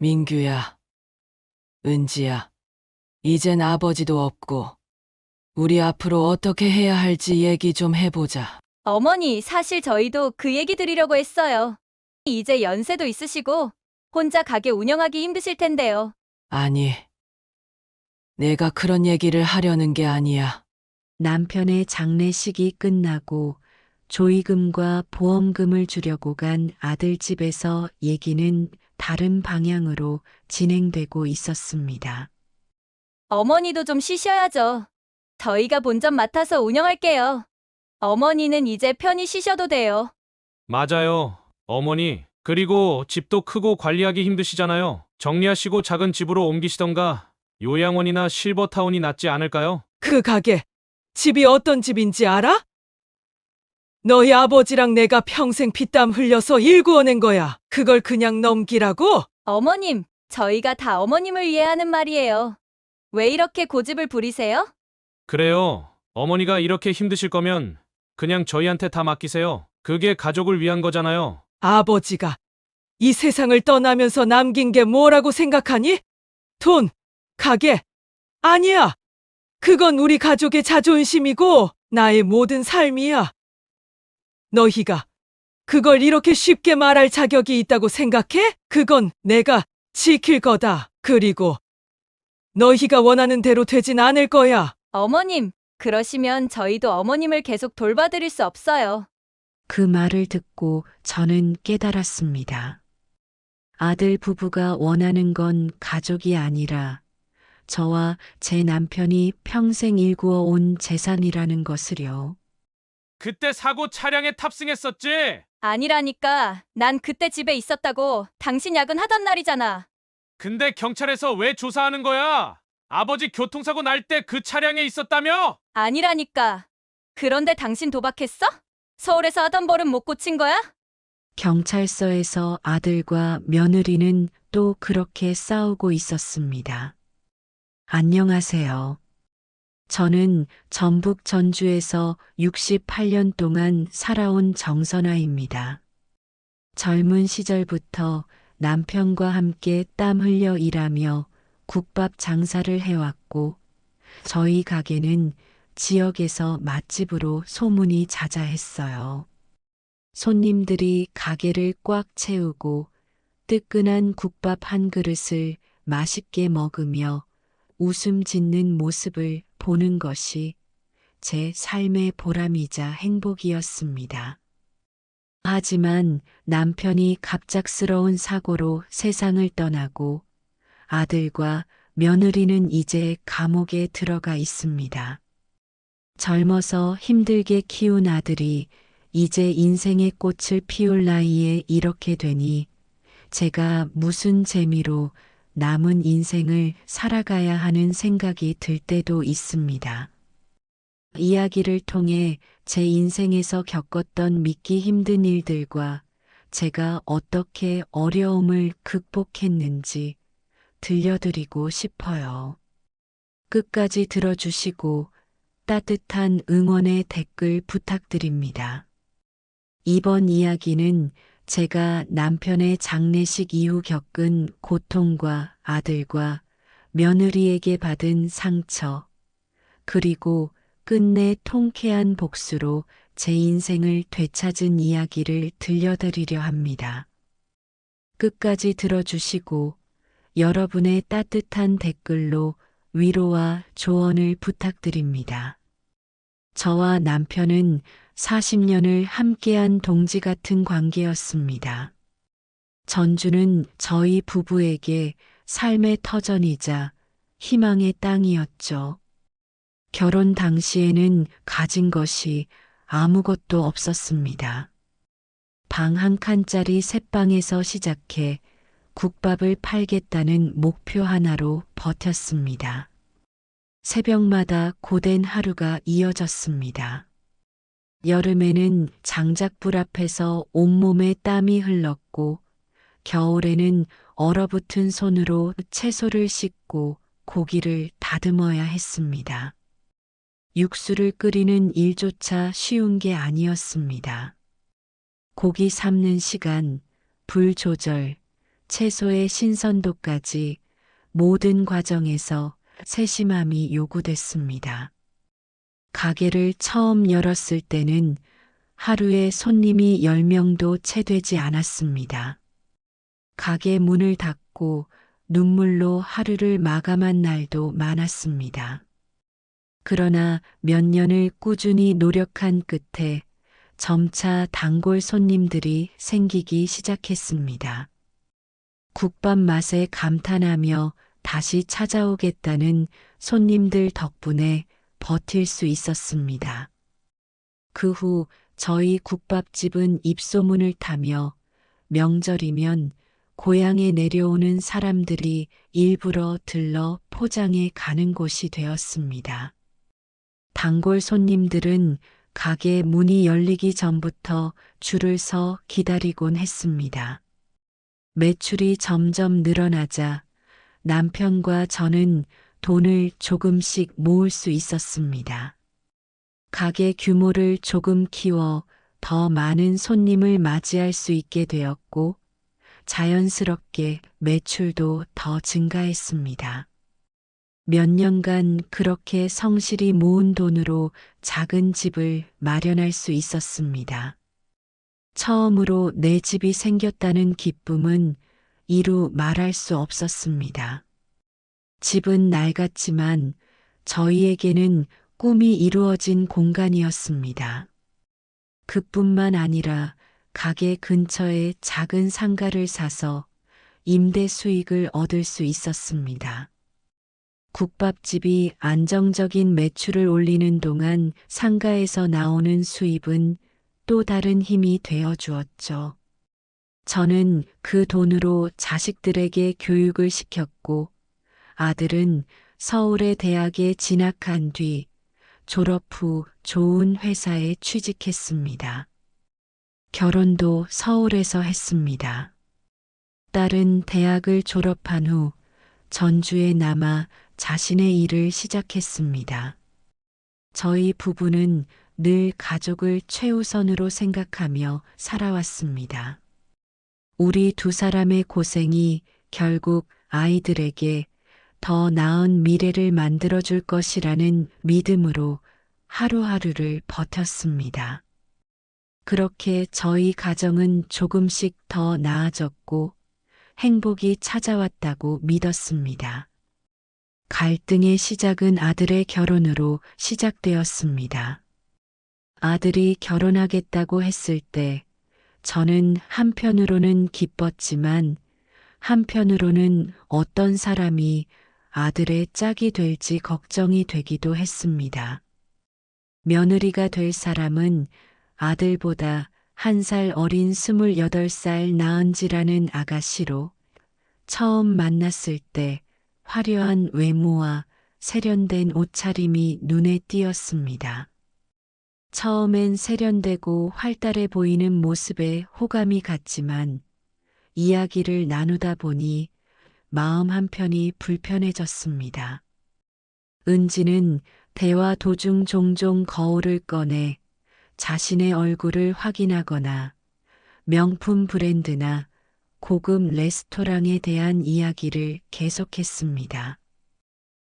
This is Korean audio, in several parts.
민규야, 은지야, 이젠 아버지도 없고, 우리 앞으로 어떻게 해야 할지 얘기 좀 해보자. 어머니, 사실 저희도 그 얘기 드리려고 했어요. 이제 연세도 있으시고 혼자 가게 운영하기 힘드실 텐데요. 아니, 내가 그런 얘기를 하려는 게 아니야. 남편의 장례식이 끝나고 조의금과 보험금을 주려고 간 아들 집에서 얘기는 다른 방향으로 진행되고 있었습니다. 어머니도 좀 쉬셔야죠. 저희가 본점 맡아서 운영할게요. 어머니는 이제 편히 쉬셔도 돼요. 맞아요, 어머니. 그리고 집도 크고 관리하기 힘드시잖아요. 정리하시고 작은 집으로 옮기시던가 요양원이나 실버타운이 낫지 않을까요? 그 가게, 집이 어떤 집인지 알아? 너희 아버지랑 내가 평생 피땀 흘려서 일구어낸 거야. 그걸 그냥 넘기라고? 어머님, 저희가 다 어머님을 위해 하는 말이에요. 왜 이렇게 고집을 부리세요? 그래요. 어머니가 이렇게 힘드실 거면 그냥 저희한테 다 맡기세요. 그게 가족을 위한 거잖아요. 아버지가 이 세상을 떠나면서 남긴 게 뭐라고 생각하니? 돈, 가게, 아니야. 그건 우리 가족의 자존심이고 나의 모든 삶이야. 너희가 그걸 이렇게 쉽게 말할 자격이 있다고 생각해? 그건 내가 지킬 거다. 그리고 너희가 원하는 대로 되진 않을 거야. 어머님, 그러시면 저희도 어머님을 계속 돌봐드릴 수 없어요. 그 말을 듣고 저는 깨달았습니다. 아들 부부가 원하는 건 가족이 아니라 저와 제 남편이 평생 일구어 온 재산이라는 것을요. 그때 사고 차량에 탑승했었지? 아니라니까. 난 그때 집에 있었다고. 당신 야근하던 날이잖아. 근데 경찰에서 왜 조사하는 거야? 아버지 교통사고 날 때 그 차량에 있었다며? 아니라니까. 그런데 당신 도박했어? 서울에서 하던 벌은 못 고친 거야? 경찰서에서 아들과 며느리는 또 그렇게 싸우고 있었습니다. 안녕하세요. 저는 전북 전주에서 68년 동안 살아온 정선아입니다. 젊은 시절부터 남편과 함께 땀 흘려 일하며 국밥 장사를 해왔고 저희 가게는 지역에서 맛집으로 소문이 자자했어요. 손님들이 가게를 꽉 채우고 뜨끈한 국밥 한 그릇을 맛있게 먹으며 웃음 짓는 모습을 보는 것이 제 삶의 보람이자 행복이었습니다. 하지만 남편이 갑작스러운 사고로 세상을 떠나고 아들과 며느리는 이제 감옥에 들어가 있습니다. 젊어서 힘들게 키운 아들이 이제 인생의 꽃을 피울 나이에 이렇게 되니 제가 무슨 재미로 남은 인생을 살아가야 하는 생각이 들 때도 있습니다. 이야기를 통해 제 인생에서 겪었던 믿기 힘든 일들과 제가 어떻게 어려움을 극복했는지 들려드리고 싶어요. 끝까지 들어주시고 따뜻한 응원의 댓글 부탁드립니다. 이번 이야기는 제가 남편의 장례식 이후 겪은 고통과 아들과 며느리에게 받은 상처, 그리고 끝내 통쾌한 복수로 제 인생을 되찾은 이야기를 들려드리려 합니다. 끝까지 들어주시고 여러분의 따뜻한 댓글로 위로와 조언을 부탁드립니다. 저와 남편은 40년을 함께한 동지 같은 관계였습니다. 전주는 저희 부부에게 삶의 터전이자 희망의 땅이었죠. 결혼 당시에는 가진 것이 아무것도 없었습니다. 방 한 칸짜리 새방에서 시작해 국밥을 팔겠다는 목표 하나로 버텼습니다. 새벽마다 고된 하루가 이어졌습니다. 여름에는 장작불 앞에서 온몸에 땀이 흘렀고 겨울에는 얼어붙은 손으로 채소를 씻고 고기를 다듬어야 했습니다. 육수를 끓이는 일조차 쉬운 게 아니었습니다. 고기 삶는 시간, 불 조절, 채소의 신선도까지 모든 과정에서 세심함이 요구됐습니다. 가게를 처음 열었을 때는 하루에 손님이 10명도 채 되지 않았습니다. 가게 문을 닫고 눈물로 하루를 마감한 날도 많았습니다. 그러나 몇 년을 꾸준히 노력한 끝에 점차 단골 손님들이 생기기 시작했습니다. 국밥 맛에 감탄하며 다시 찾아오겠다는 손님들 덕분에 버틸 수 있었습니다. 그 후 저희 국밥집은 입소문을 타며 명절이면 고향에 내려오는 사람들이 일부러 들러 포장해 가는 곳이 되었습니다. 단골 손님들은 가게 문이 열리기 전부터 줄을 서 기다리곤 했습니다. 매출이 점점 늘어나자 남편과 저는 돈을 조금씩 모을 수 있었습니다. 가게 규모를 조금 키워 더 많은 손님을 맞이할 수 있게 되었고 자연스럽게 매출도 더 증가했습니다. 몇 년간 그렇게 성실히 모은 돈으로 작은 집을 마련할 수 있었습니다. 처음으로 내 집이 생겼다는 기쁨은 이루 말할 수 없었습니다. 집은 낡았지만 저희에게는 꿈이 이루어진 공간이었습니다. 그뿐만 아니라 가게 근처에 작은 상가를 사서 임대 수익을 얻을 수 있었습니다. 국밥집이 안정적인 매출을 올리는 동안 상가에서 나오는 수입은 또 다른 힘이 되어 주었죠. 저는 그 돈으로 자식들에게 교육을 시켰고 아들은 서울의 대학에 진학한 뒤 졸업 후 좋은 회사에 취직했습니다. 결혼도 서울에서 했습니다. 딸은 대학을 졸업한 후 전주에 남아 자신의 일을 시작했습니다. 저희 부부는 늘 가족을 최우선으로 생각하며 살아왔습니다. 우리 두 사람의 고생이 결국 아이들에게 더 나은 미래를 만들어줄 것이라는 믿음으로 하루하루를 버텼습니다. 그렇게 저희 가정은 조금씩 더 나아졌고 행복이 찾아왔다고 믿었습니다. 갈등의 시작은 아들의 결혼으로 시작되었습니다. 아들이 결혼하겠다고 했을 때 저는 한편으로는 기뻤지만 한편으로는 어떤 사람이 아들의 짝이 될지 걱정이 되기도 했습니다. 며느리가 될 사람은 아들보다 1살 어린 28살 나은지라는 아가씨로 처음 만났을 때 화려한 외모와 세련된 옷차림이 눈에 띄었습니다. 처음엔 세련되고 활달해 보이는 모습에 호감이 갔지만 이야기를 나누다 보니 마음 한편이 불편해졌습니다. 은지는 대화 도중 종종 거울을 꺼내 자신의 얼굴을 확인하거나 명품 브랜드나 고급 레스토랑에 대한 이야기를 계속했습니다.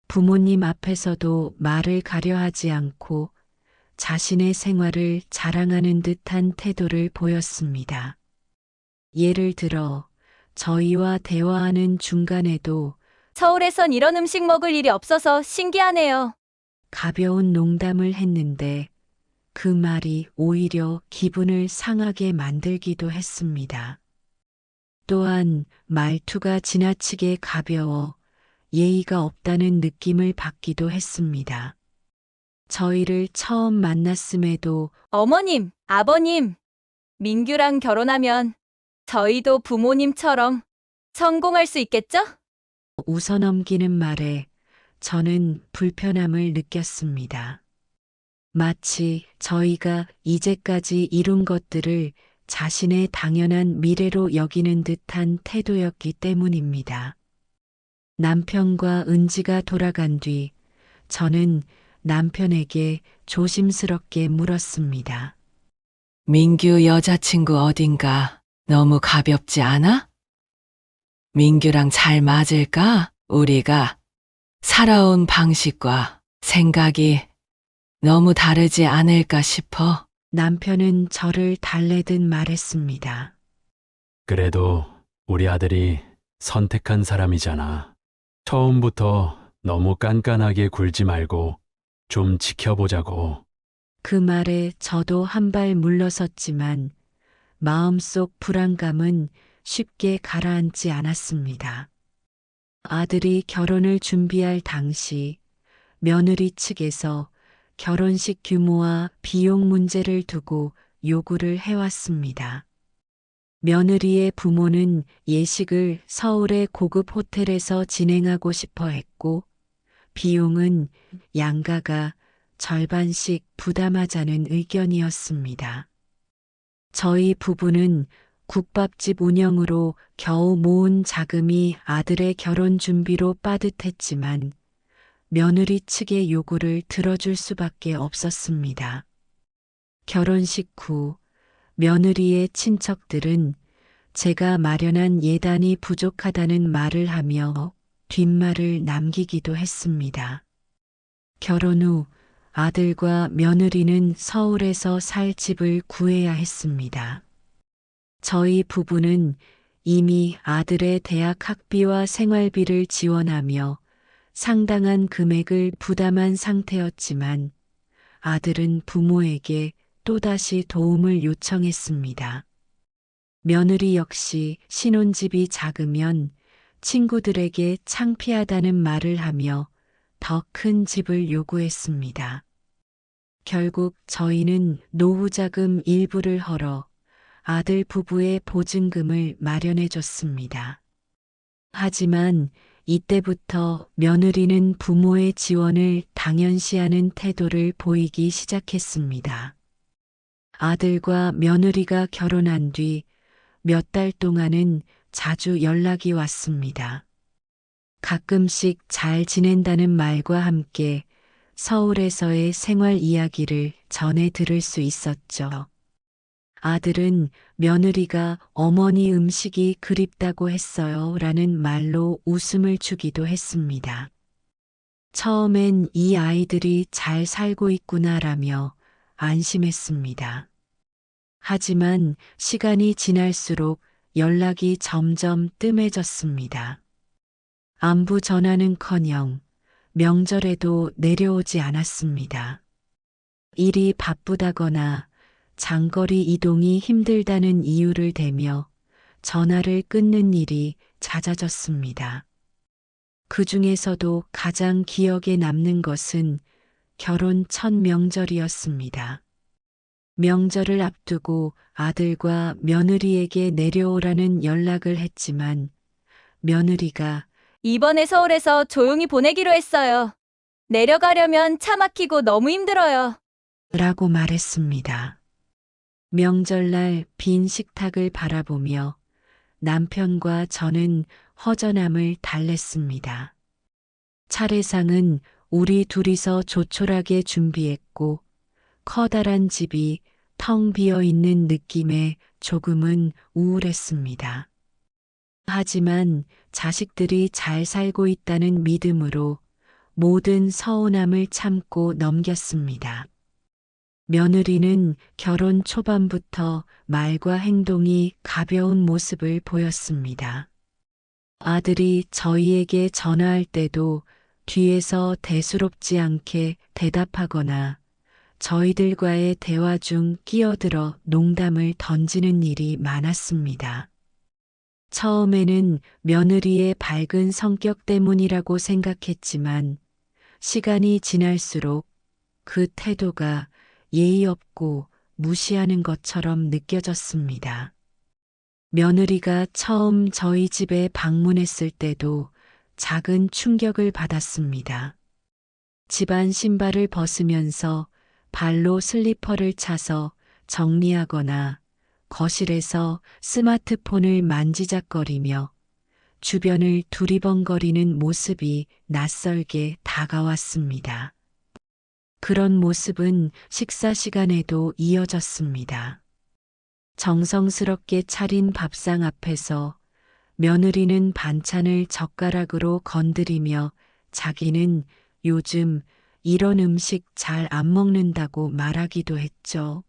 부모님 앞에서도 말을 가려하지 않고 자신의 생활을 자랑하는 듯한 태도를 보였습니다. 예를 들어 저희와 대화하는 중간에도 서울에선 이런 음식 먹을 일이 없어서 신기하네요. 가벼운 농담을 했는데 그 말이 오히려 기분을 상하게 만들기도 했습니다. 또한 말투가 지나치게 가벼워 예의가 없다는 느낌을 받기도 했습니다. 저희를 처음 만났음에도 어머님, 아버님, 민규랑 결혼하면 저희도 부모님처럼 성공할 수 있겠죠? 웃어넘기는 말에 저는 불편함을 느꼈습니다. 마치 저희가 이제까지 이룬 것들을 자신의 당연한 미래로 여기는 듯한 태도였기 때문입니다. 남편과 은지가 돌아간 뒤 저는 남편에게 조심스럽게 물었습니다. 민규 여자친구 어딘가 너무 가볍지 않아? 민규랑 잘 맞을까? 우리가 살아온 방식과 생각이 너무 다르지 않을까 싶어. 남편은 저를 달래듯 말했습니다. 그래도 우리 아들이 선택한 사람이잖아. 처음부터 너무 깐깐하게 굴지 말고 좀 지켜보자고. 그 말에 저도 한 발 물러섰지만 마음속 불안감은 쉽게 가라앉지 않았습니다. 아들이 결혼을 준비할 당시 며느리 측에서 결혼식 규모와 비용 문제를 두고 요구를 해왔습니다. 며느리의 부모는 예식을 서울의 고급 호텔에서 진행하고 싶어 했고, 비용은 양가가 절반씩 부담하자는 의견이었습니다. 저희 부부는 국밥집 운영으로 겨우 모은 자금이 아들의 결혼 준비로 빠듯했지만 며느리 측의 요구를 들어줄 수밖에 없었습니다. 결혼식 후 며느리의 친척들은 제가 마련한 예단이 부족하다는 말을 하며 뒷말을 남기기도 했습니다. 결혼 후 아들과 며느리는 서울에서 살 집을 구해야 했습니다. 저희 부부는 이미 아들의 대학 학비와 생활비를 지원하며 상당한 금액을 부담한 상태였지만 아들은 부모에게 또다시 도움을 요청했습니다. 며느리 역시 신혼집이 작으면 친구들에게 창피하다는 말을 하며 더 큰 집을 요구했습니다. 결국 저희는 노후자금 일부를 헐어 아들 부부의 보증금을 마련해 줬습니다. 하지만 이때부터 며느리는 부모의 지원을 당연시하는 태도를 보이기 시작했습니다. 아들과 며느리가 결혼한 뒤 몇 달 동안은 자주 연락이 왔습니다. 가끔씩 잘 지낸다는 말과 함께 서울에서의 생활 이야기를 전해 들을 수 있었죠. 아들은 며느리가 어머니 음식이 그립다고 했어요 라는 말로 웃음을 주기도 했습니다. 처음엔 이 아이들이 잘 살고 있구나라며 안심했습니다. 하지만 시간이 지날수록 연락이 점점 뜸해졌습니다. 안부 전화는커녕 명절에도 내려오지 않았습니다. 일이 바쁘다거나 장거리 이동이 힘들다는 이유를 대며 전화를 끊는 일이 잦아졌습니다. 그 중에서도 가장 기억에 남는 것은 결혼 첫 명절이었습니다. 명절을 앞두고 아들과 며느리에게 내려오라는 연락을 했지만 며느리가 이번에 서울에서 조용히 보내기로 했어요. 내려가려면 차 막히고 너무 힘들어요. 라고 말했습니다. 명절날 빈 식탁을 바라보며 남편과 저는 허전함을 달랬습니다. 차례상은 우리 둘이서 조촐하게 준비했고 커다란 집이 텅 비어 있는 느낌에 조금은 우울했습니다. 하지만 자식들이 잘 살고 있다는 믿음으로 모든 서운함을 참고 넘겼습니다. 며느리는 결혼 초반부터 말과 행동이 가벼운 모습을 보였습니다. 아들이 저희에게 전화할 때도 뒤에서 대수롭지 않게 대답하거나 저희들과의 대화 중 끼어들어 농담을 던지는 일이 많았습니다. 처음에는 며느리의 밝은 성격 때문이라고 생각했지만 시간이 지날수록 그 태도가 예의 없고 무시하는 것처럼 느껴졌습니다. 며느리가 처음 저희 집에 방문했을 때도 작은 충격을 받았습니다. 집안 신발을 벗으면서 발로 슬리퍼를 차서 정리하거나 거실에서 스마트폰을 만지작거리며 주변을 두리번거리는 모습이 낯설게 다가왔습니다. 그런 모습은 식사 시간에도 이어졌습니다. 정성스럽게 차린 밥상 앞에서 며느리는 반찬을 젓가락으로 건드리며 자기는 요즘 이런 음식 잘 안 먹는다고 말하기도 했죠.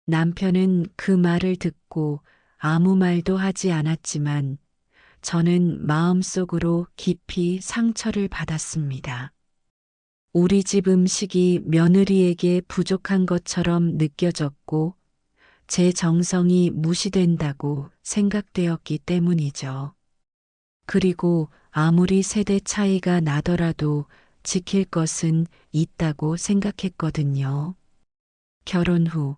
남편은 그 말을 듣고 아무 말도 하지 않았지만 저는 마음속으로 깊이 상처를 받았습니다. 우리 집 음식이 며느리에게 부족한 것처럼 느껴졌고 제 정성이 무시된다고 생각되었기 때문이죠. 그리고 아무리 세대 차이가 나더라도 지킬 것은 있다고 생각했거든요. 결혼 후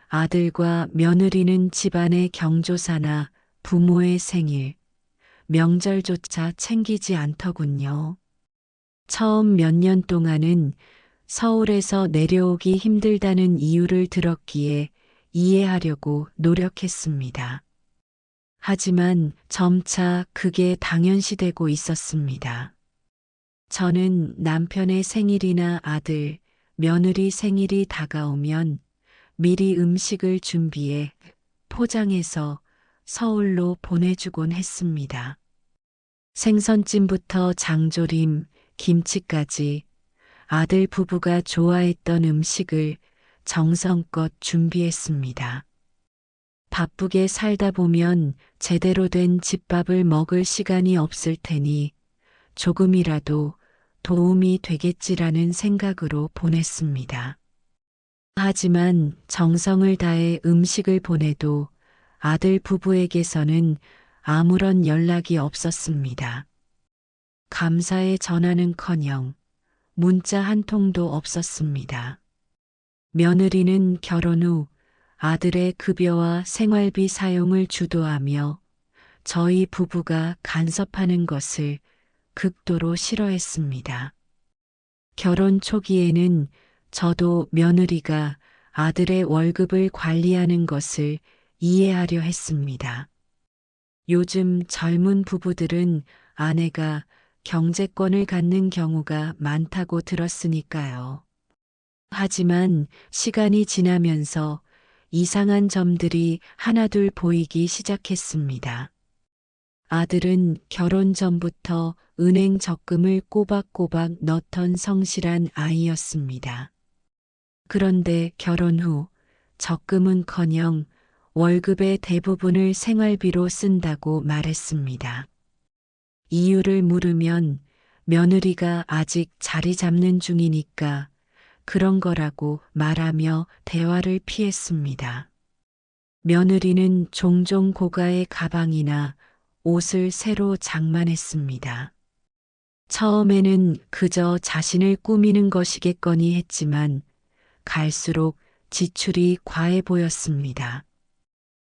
아들과 며느리는 집안의 경조사나 부모의 생일, 명절조차 챙기지 않더군요. 처음 몇 년 동안은 서울에서 내려오기 힘들다는 이유를 들었기에 이해하려고 노력했습니다. 하지만 점차 그게 당연시되고 있었습니다. 저는 남편의 생일이나 아들, 며느리 생일이 다가오면 미리 음식을 준비해 포장해서 서울로 보내주곤 했습니다. 생선찜부터 장조림, 김치까지 아들 부부가 좋아했던 음식을 정성껏 준비했습니다. 바쁘게 살다 보면 제대로 된 집밥을 먹을 시간이 없을 테니 조금이라도 도움이 되겠지라는 생각으로 보냈습니다. 하지만 정성을 다해 음식을 보내도 아들 부부에게서는 아무런 연락이 없었습니다. 감사의 전화는커녕 문자 한 통도 없었습니다. 며느리는 결혼 후 아들의 급여와 생활비 사용을 주도하며 저희 부부가 간섭하는 것을 극도로 싫어했습니다. 결혼 초기에는 저도 며느리가 아들의 월급을 관리하는 것을 이해하려 했습니다. 요즘 젊은 부부들은 아내가 경제권을 갖는 경우가 많다고 들었으니까요. 하지만 시간이 지나면서 이상한 점들이 하나둘 보이기 시작했습니다. 아들은 결혼 전부터 은행 적금을 꼬박꼬박 넣던 성실한 아이였습니다. 그런데 결혼 후 적금은커녕 월급의 대부분을 생활비로 쓴다고 말했습니다. 이유를 물으면 며느리가 아직 자리 잡는 중이니까 그런 거라고 말하며 대화를 피했습니다. 며느리는 종종 고가의 가방이나 옷을 새로 장만했습니다. 처음에는 그저 자신을 꾸미는 것이겠거니 했지만 갈수록 지출이 과해 보였습니다.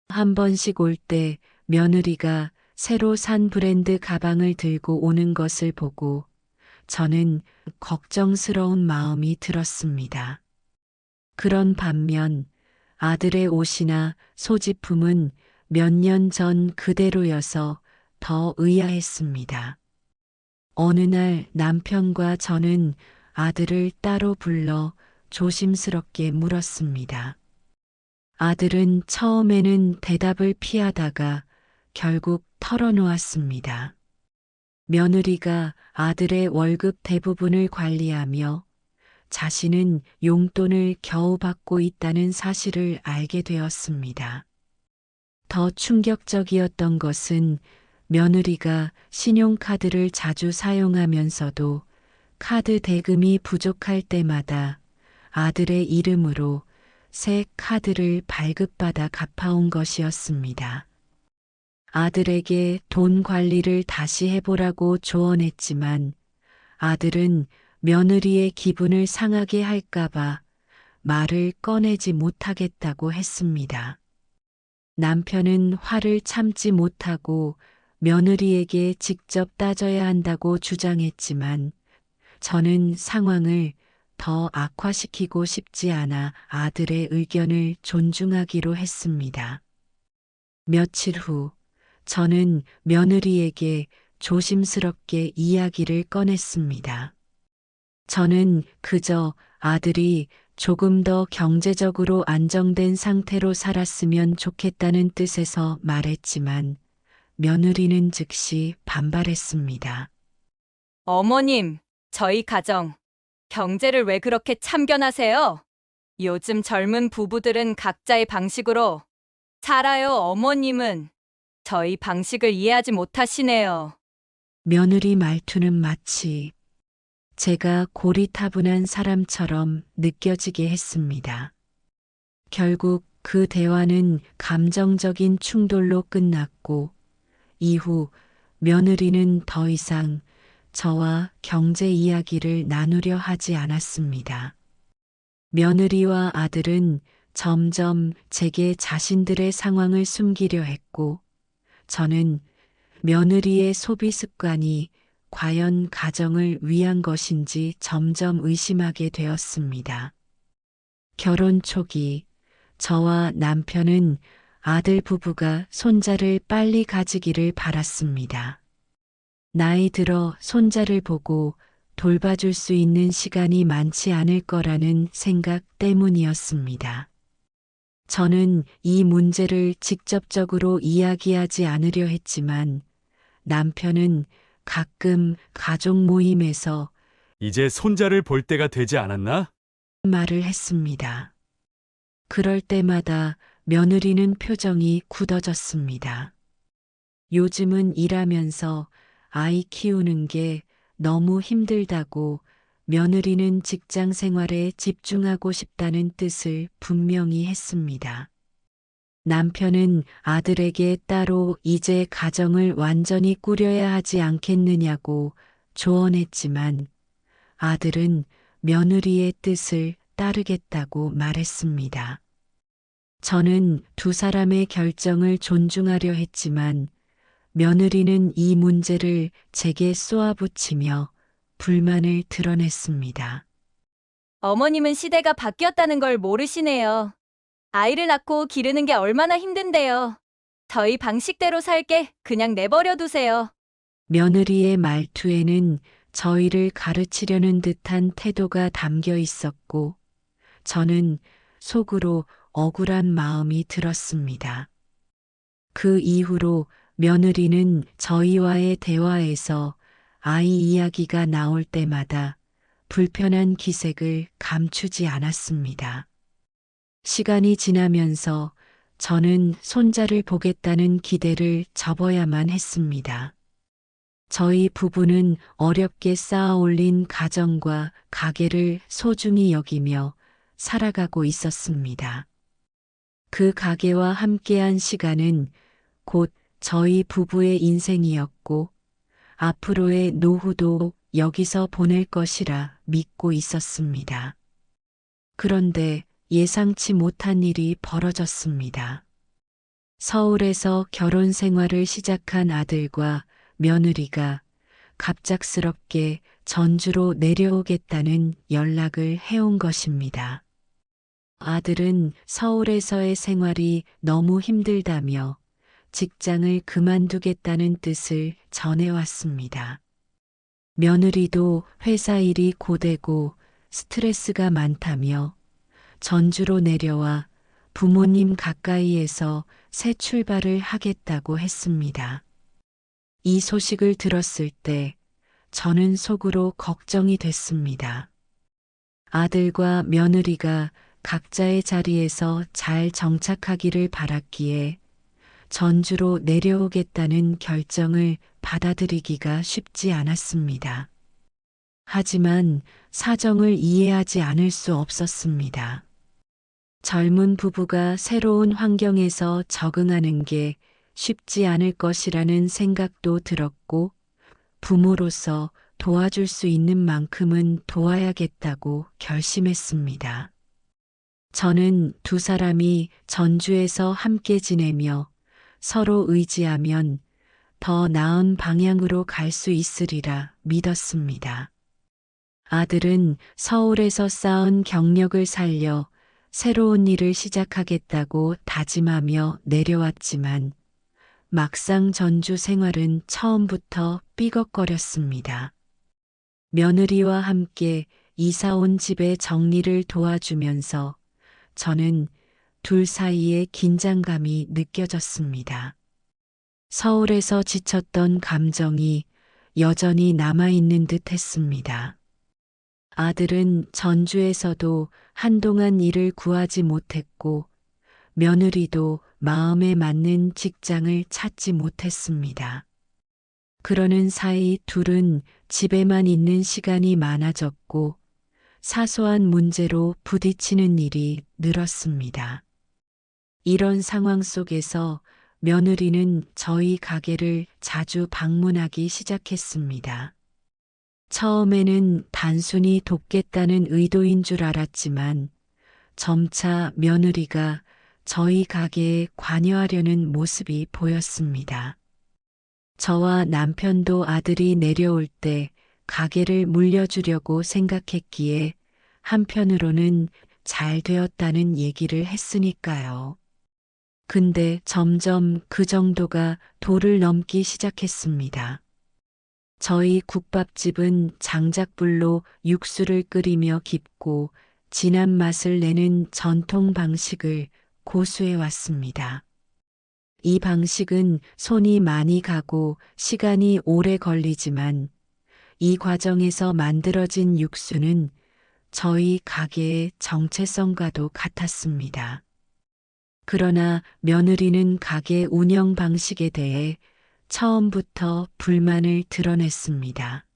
한 번씩 올 때 며느리가 새로 산 브랜드 가방을 들고 오는 것을 보고 저는 걱정스러운 마음이 들었습니다. 그런 반면 아들의 옷이나 소지품은 몇 년 전 그대로여서 더 의아했습니다. 어느 날 남편과 저는 아들을 따로 불러 조심스럽게 물었습니다. 아들은 처음에는 대답을 피하다가 결국 털어놓았습니다. 며느리가 아들의 월급 대부분을 관리하며 자신은 용돈을 겨우 받고 있다는 사실을 알게 되었습니다. 더 충격적이었던 것은 며느리가 신용카드를 자주 사용하면서도 카드 대금이 부족할 때마다 아들의 이름으로 새 카드를 발급받아 갚아온 것이었습니다. 아들에게 돈 관리를 다시 해보라고 조언했지만 아들은 며느리의 기분을 상하게 할까봐 말을 꺼내지 못하겠다고 했습니다. 남편은 화를 참지 못하고 며느리에게 직접 따져야 한다고 주장했지만 저는 상황을 더 악화시키고 싶지 않아 아들의 의견을 존중하기로 했습니다. 며칠 후 저는 며느리에게 조심스럽게 이야기를 꺼냈습니다. 저는 그저 아들이 조금 더 경제적으로 안정된 상태로 살았으면 좋겠다는 뜻에서 말했지만 며느리는 즉시 반발했습니다. 어머님, 저희 가정, 경제를 왜 그렇게 참견하세요? 요즘 젊은 부부들은 각자의 방식으로 살아요. 어머님은 저희 방식을 이해하지 못하시네요. 며느리 말투는 마치 제가 고리타분한 사람처럼 느껴지게 했습니다. 결국 그 대화는 감정적인 충돌로 끝났고, 이후 며느리는 더 이상 저와 경제 이야기를 나누려 하지 않았습니다. 며느리와 아들은 점점 제게 자신들의 상황을 숨기려 했고, 저는 며느리의 소비 습관이 과연 가정을 위한 것인지 점점 의심하게 되었습니다. 결혼 초기, 저와 남편은 아들 부부가 손자를 빨리 가지기를 바랐습니다. 나이 들어 손자를 보고 돌봐줄 수 있는 시간이 많지 않을 거라는 생각 때문이었습니다. 저는 이 문제를 직접적으로 이야기하지 않으려 했지만 남편은 가끔 가족 모임에서 이제 손자를 볼 때가 되지 않았나? 말을 했습니다. 그럴 때마다 며느리는 표정이 굳어졌습니다. 요즘은 일하면서 아이 키우는 게 너무 힘들다고 며느리는 직장 생활에 집중하고 싶다는 뜻을 분명히 했습니다. 남편은 아들에게 따로 이제 가정을 완전히 꾸려야 하지 않겠느냐고 조언했지만 아들은 며느리의 뜻을 따르겠다고 말했습니다. 저는 두 사람의 결정을 존중하려 했지만 며느리는 이 문제를 제게 쏘아붙이며 불만을 드러냈습니다. 어머님은 시대가 바뀌었다는 걸 모르시네요. 아이를 낳고 기르는 게 얼마나 힘든데요. 저희 방식대로 살게 그냥 내버려 두세요. 며느리의 말투에는 저희를 가르치려는 듯한 태도가 담겨 있었고, 저는 속으로 억울한 마음이 들었습니다. 그 이후로 며느리는 저희와의 대화에서 아이 이야기가 나올 때마다 불편한 기색을 감추지 않았습니다. 시간이 지나면서 저는 손자를 보겠다는 기대를 접어야만 했습니다. 저희 부부는 어렵게 쌓아 올린 가정과 가게를 소중히 여기며 살아가고 있었습니다. 그 가게와 함께한 시간은 곧 저희 부부의 인생이었고, 앞으로의 노후도 여기서 보낼 것이라 믿고 있었습니다. 그런데 예상치 못한 일이 벌어졌습니다. 서울에서 결혼 생활을 시작한 아들과 며느리가 갑작스럽게 전주로 내려오겠다는 연락을 해온 것입니다. 아들은 서울에서의 생활이 너무 힘들다며 직장을 그만두겠다는 뜻을 전해왔습니다. 며느리도 회사 일이 고되고 스트레스가 많다며 전주로 내려와 부모님 가까이에서 새 출발을 하겠다고 했습니다. 이 소식을 들었을 때 저는 속으로 걱정이 됐습니다. 아들과 며느리가 각자의 자리에서 잘 정착하기를 바랐기에 전주로 내려오겠다는 결정을 받아들이기가 쉽지 않았습니다. 하지만 사정을 이해하지 않을 수 없었습니다. 젊은 부부가 새로운 환경에서 적응하는 게 쉽지 않을 것이라는 생각도 들었고, 부모로서 도와줄 수 있는 만큼은 도와야겠다고 결심했습니다. 저는 두 사람이 전주에서 함께 지내며 서로 의지하면 더 나은 방향으로 갈 수 있으리라 믿었습니다. 아들은 서울에서 쌓은 경력을 살려 새로운 일을 시작하겠다고 다짐하며 내려왔지만 막상 전주 생활은 처음부터 삐걱거렸습니다. 며느리와 함께 이사 온 집의 정리를 도와주면서 저는 둘 사이에 긴장감이 느껴졌습니다. 서울에서 지쳤던 감정이 여전히 남아있는 듯 했습니다. 아들은 전주에서도 한동안 일을 구하지 못했고 며느리도 마음에 맞는 직장을 찾지 못했습니다. 그러는 사이 둘은 집에만 있는 시간이 많아졌고 사소한 문제로 부딪히는 일이 늘었습니다. 이런 상황 속에서 며느리는 저희 가게를 자주 방문하기 시작했습니다. 처음에는 단순히 돕겠다는 의도인 줄 알았지만 점차 며느리가 저희 가게에 관여하려는 모습이 보였습니다. 저와 남편도 아들이 내려올 때 가게를 물려주려고 생각했기에 한편으로는 잘 되었다는 얘기를 했으니까요. 근데 점점 그 정도가 도를 넘기 시작했습니다. 저희 국밥집은 장작불로 육수를 끓이며 깊고 진한 맛을 내는 전통 방식을 고수해 왔습니다. 이 방식은 손이 많이 가고 시간이 오래 걸리지만 이 과정에서 만들어진 육수는 저희 가게의 정체성과도 같았습니다. 그러나 며느리는 가게 운영 방식에 대해 처음부터 불만을 드러냈습니다.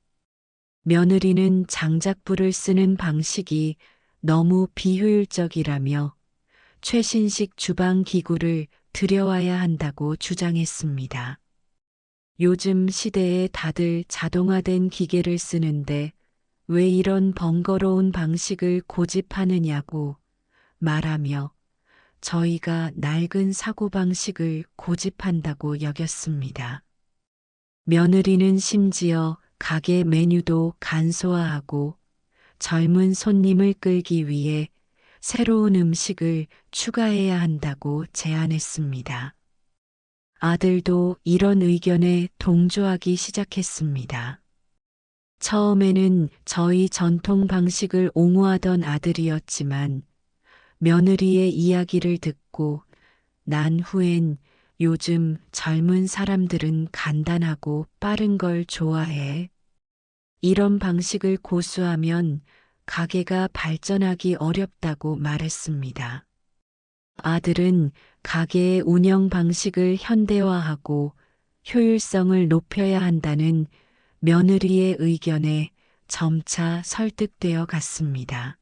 며느리는 장작불을 쓰는 방식이 너무 비효율적이라며 최신식 주방 기구를 들여와야 한다고 주장했습니다. 요즘 시대에 다들 자동화된 기계를 쓰는데 왜 이런 번거로운 방식을 고집하느냐고 말하며 저희가 낡은 사고방식을 고집한다고 여겼습니다. 며느리는 심지어 가게 메뉴도 간소화하고 젊은 손님을 끌기 위해 새로운 음식을 추가해야 한다고 제안했습니다. 아들도 이런 의견에 동조하기 시작했습니다. 처음에는 저희 전통 방식을 옹호하던 아들이었지만 며느리의 이야기를 듣고 난 후엔 요즘 젊은 사람들은 간단하고 빠른 걸 좋아해. 이런 방식을 고수하면 가게가 발전하기 어렵다고 말했습니다. 아들은 가게의 운영 방식을 현대화하고 효율성을 높여야 한다는 며느리의 의견에 점차 설득되어 갔습니다.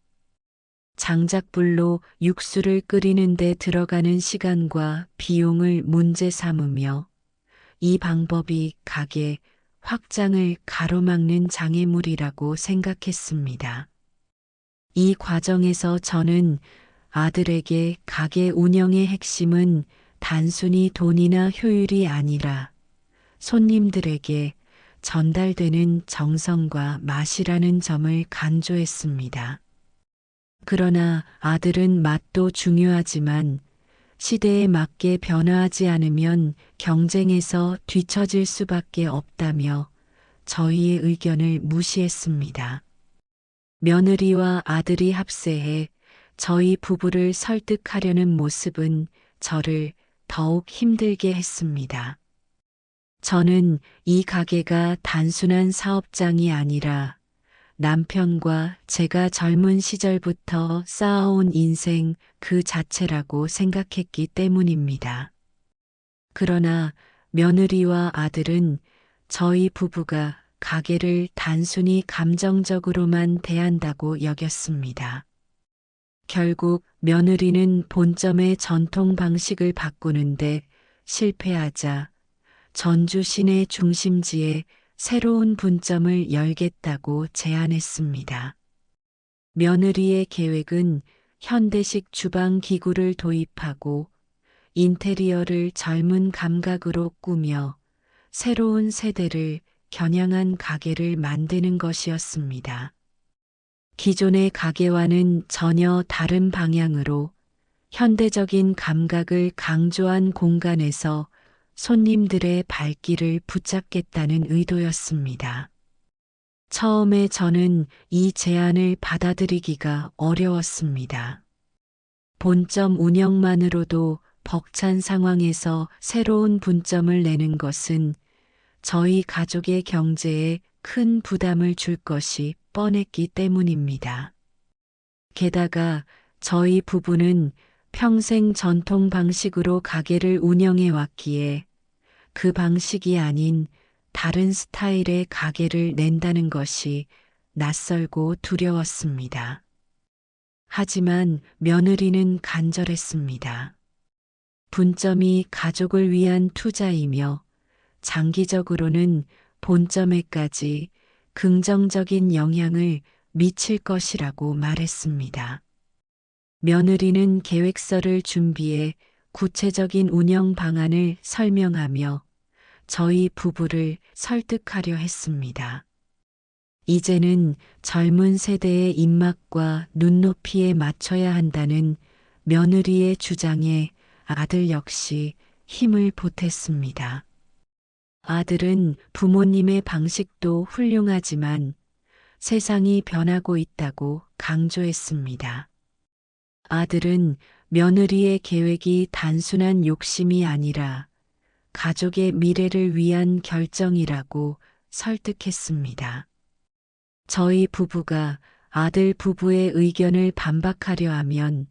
장작불로 육수를 끓이는 데 들어가는 시간과 비용을 문제 삼으며 이 방법이 가게 확장을 가로막는 장애물이라고 생각했습니다. 이 과정에서 저는 아들에게 가게 운영의 핵심은 단순히 돈이나 효율이 아니라 손님들에게 전달되는 정성과 맛이라는 점을 강조했습니다. 그러나 아들은 맛도 중요하지만 시대에 맞게 변화하지 않으면 경쟁에서 뒤처질 수밖에 없다며 저희의 의견을 무시했습니다. 며느리와 아들이 합세해 저희 부부를 설득하려는 모습은 저를 더욱 힘들게 했습니다. 저는 이 가게가 단순한 사업장이 아니라 남편과 제가 젊은 시절부터 쌓아온 인생 그 자체라고 생각했기 때문입니다. 그러나 며느리와 아들은 저희 부부가 가게를 단순히 감정적으로만 대한다고 여겼습니다. 결국 며느리는 본점의 전통 방식을 바꾸는데 실패하자 전주 시내 중심지에 새로운 분점을 열겠다고 제안했습니다. 며느리의 계획은 현대식 주방 기구를 도입하고 인테리어를 젊은 감각으로 꾸며 새로운 세대를 겨냥한 가게를 만드는 것이었습니다. 기존의 가게와는 전혀 다른 방향으로 현대적인 감각을 강조한 공간에서 손님들의 발길을 붙잡겠다는 의도였습니다. 처음에 저는 이 제안을 받아들이기가 어려웠습니다. 본점 운영만으로도 벅찬 상황에서 새로운 분점을 내는 것은 저희 가족의 경제에 큰 부담을 줄 것이 뻔했기 때문입니다. 게다가 저희 부부는 평생 전통 방식으로 가게를 운영해 왔기에 그 방식이 아닌 다른 스타일의 가게를 낸다는 것이 낯설고 두려웠습니다. 하지만 며느리는 간절했습니다. 분점이 가족을 위한 투자이며 장기적으로는 본점에까지 긍정적인 영향을 미칠 것이라고 말했습니다. 며느리는 계획서를 준비해 구체적인 운영 방안을 설명하며 저희 부부를 설득하려 했습니다. 이제는 젊은 세대의 입맛과 눈높이에 맞춰야 한다는 며느리의 주장에 아들 역시 힘을 보탰습니다. 아들은 부모님의 방식도 훌륭하지만 세상이 변하고 있다고 강조했습니다. 아들은 며느리의 계획이 단순한 욕심이 아니라 가족의 미래를 위한 결정이라고 설득했습니다. 저희 부부가 아들 부부의 의견을 반박하려 하면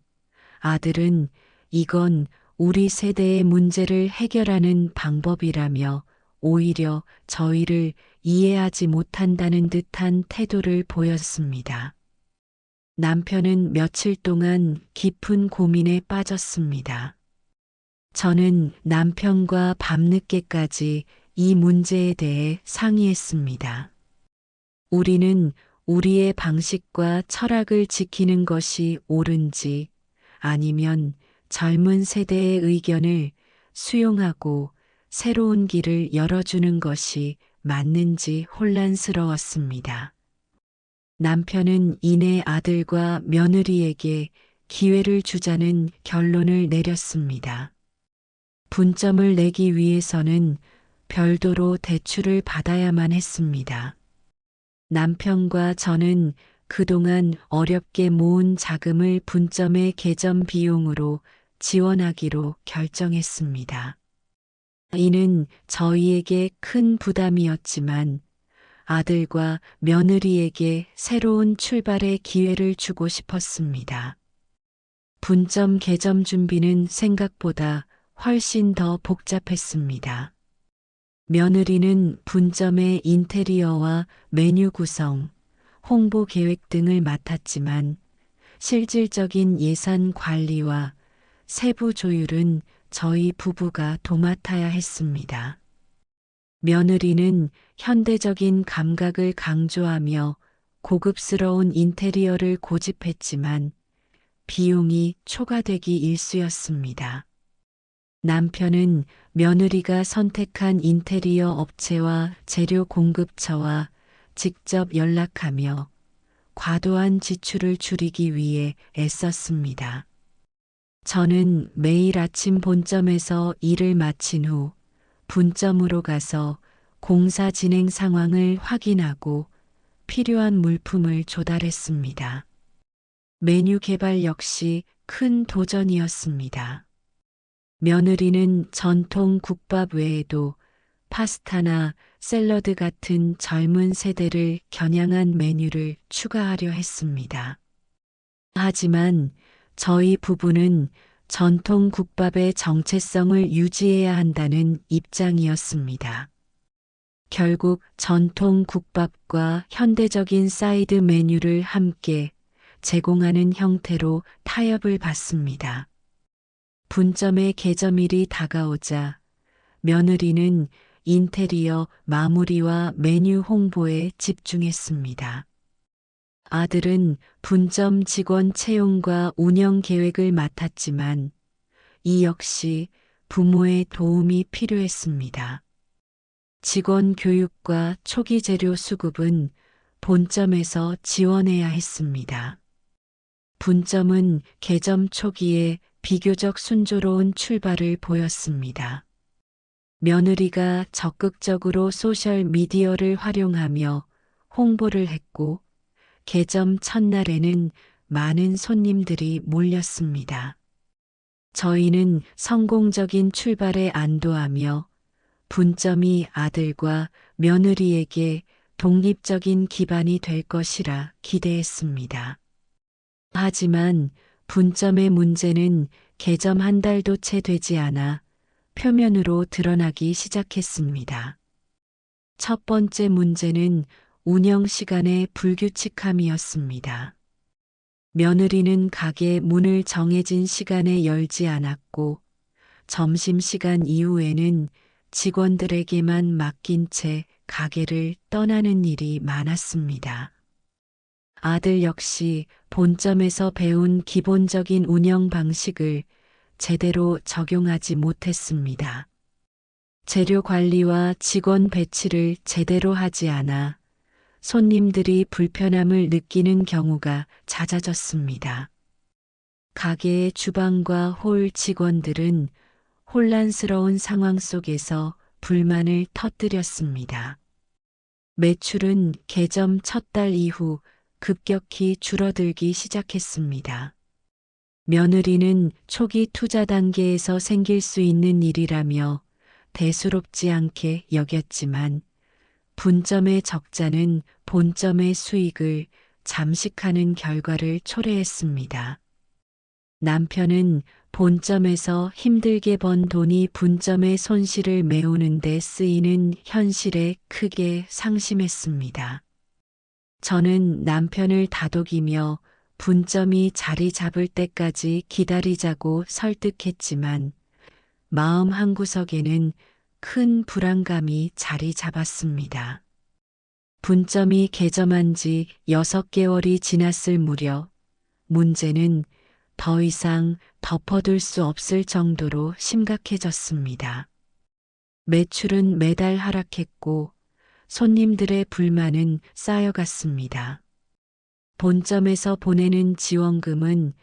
아들은 이건 우리 세대의 문제를 해결하는 방법이라며 오히려 저희를 이해하지 못한다는 듯한 태도를 보였습니다. 남편은 며칠 동안 깊은 고민에 빠졌습니다. 저는 남편과 밤늦게까지 이 문제에 대해 상의했습니다. 우리는 우리의 방식과 철학을 지키는 것이 옳은지 아니면 젊은 세대의 의견을 수용하고 새로운 길을 열어주는 것이 맞는지 혼란스러웠습니다. 남편은 이내 아들과 며느리에게 기회를 주자는 결론을 내렸습니다. 분점을 내기 위해서는 별도로 대출을 받아야만 했습니다. 남편과 저는 그동안 어렵게 모은 자금을 분점의 개점 비용으로 지원하기로 결정했습니다. 이는 저희에게 큰 부담이었지만 아들과 며느리에게 새로운 출발의 기회를 주고 싶었습니다. 분점 개점 준비는 생각보다 훨씬 더 복잡했습니다. 며느리는 분점의 인테리어와 메뉴 구성, 홍보 계획 등을 맡았지만 실질적인 예산 관리와 세부 조율은 저희 부부가 도맡아야 했습니다. 며느리는 현대적인 감각을 강조하며 고급스러운 인테리어를 고집했지만 비용이 초과되기 일쑤였습니다. 남편은 며느리가 선택한 인테리어 업체와 재료 공급처와 직접 연락하며 과도한 지출을 줄이기 위해 애썼습니다. 저는 매일 아침 본점에서 일을 마친 후 분점으로 가서 공사 진행 상황을 확인하고 필요한 물품을 조달했습니다. 메뉴 개발 역시 큰 도전이었습니다. 며느리는 전통 국밥 외에도 파스타나 샐러드 같은 젊은 세대를 겨냥한 메뉴를 추가하려 했습니다. 하지만 저희 부부는 전통 국밥의 정체성을 유지해야 한다는 입장이었습니다. 결국 전통 국밥과 현대적인 사이드 메뉴를 함께 제공하는 형태로 타협을 받습니다. 분점의 개점일이 다가오자 며느리는 인테리어 마무리와 메뉴 홍보에 집중했습니다. 아들은 분점 직원 채용과 운영 계획을 맡았지만 이 역시 부모의 도움이 필요했습니다. 직원 교육과 초기 재료 수급은 본점에서 지원해야 했습니다. 분점은 개점 초기에 비교적 순조로운 출발을 보였습니다. 며느리가 적극적으로 소셜 미디어를 활용하며 홍보를 했고 개점 첫날에는 많은 손님들이 몰렸습니다. 저희는 성공적인 출발에 안도하며 분점이 아들과 며느리에게 독립적인 기반이 될 것이라 기대했습니다. 하지만 분점의 문제는 개점 한 달도 채 되지 않아 표면으로 드러나기 시작했습니다. 첫 번째 문제는 운영 시간의 불규칙함이었습니다. 며느리는 가게 문을 정해진 시간에 열지 않았고 점심시간 이후에는 직원들에게만 맡긴 채 가게를 떠나는 일이 많았습니다. 아들 역시 본점에서 배운 기본적인 운영 방식을 제대로 적용하지 못했습니다. 재료 관리와 직원 배치를 제대로 하지 않아 손님들이 불편함을 느끼는 경우가 잦아졌습니다. 가게의 주방과 홀 직원들은 혼란스러운 상황 속에서 불만을 터뜨렸습니다. 매출은 개점 첫 달 이후 급격히 줄어들기 시작했습니다. 며느리는 초기 투자 단계에서 생길 수 있는 일이라며 대수롭지 않게 여겼지만 분점의 적자는 본점의 수익을 잠식하는 결과를 초래했습니다. 남편은 본점에서 힘들게 번 돈이 분점의 손실을 메우는 데 쓰이는 현실에 크게 상심했습니다. 저는 남편을 다독이며 분점이 자리 잡을 때까지 기다리자고 설득했지만 마음 한구석에는 큰 불안감이 자리 잡았습니다. 분점이 개점한 지 6개월이 지났을 무렵 문제는 더 이상 덮어둘 수 없을 정도로 심각해졌습니다. 매출은 매달 하락했고 손님들의 불만은 쌓여갔습니다. 본점에서 보내는 지원금은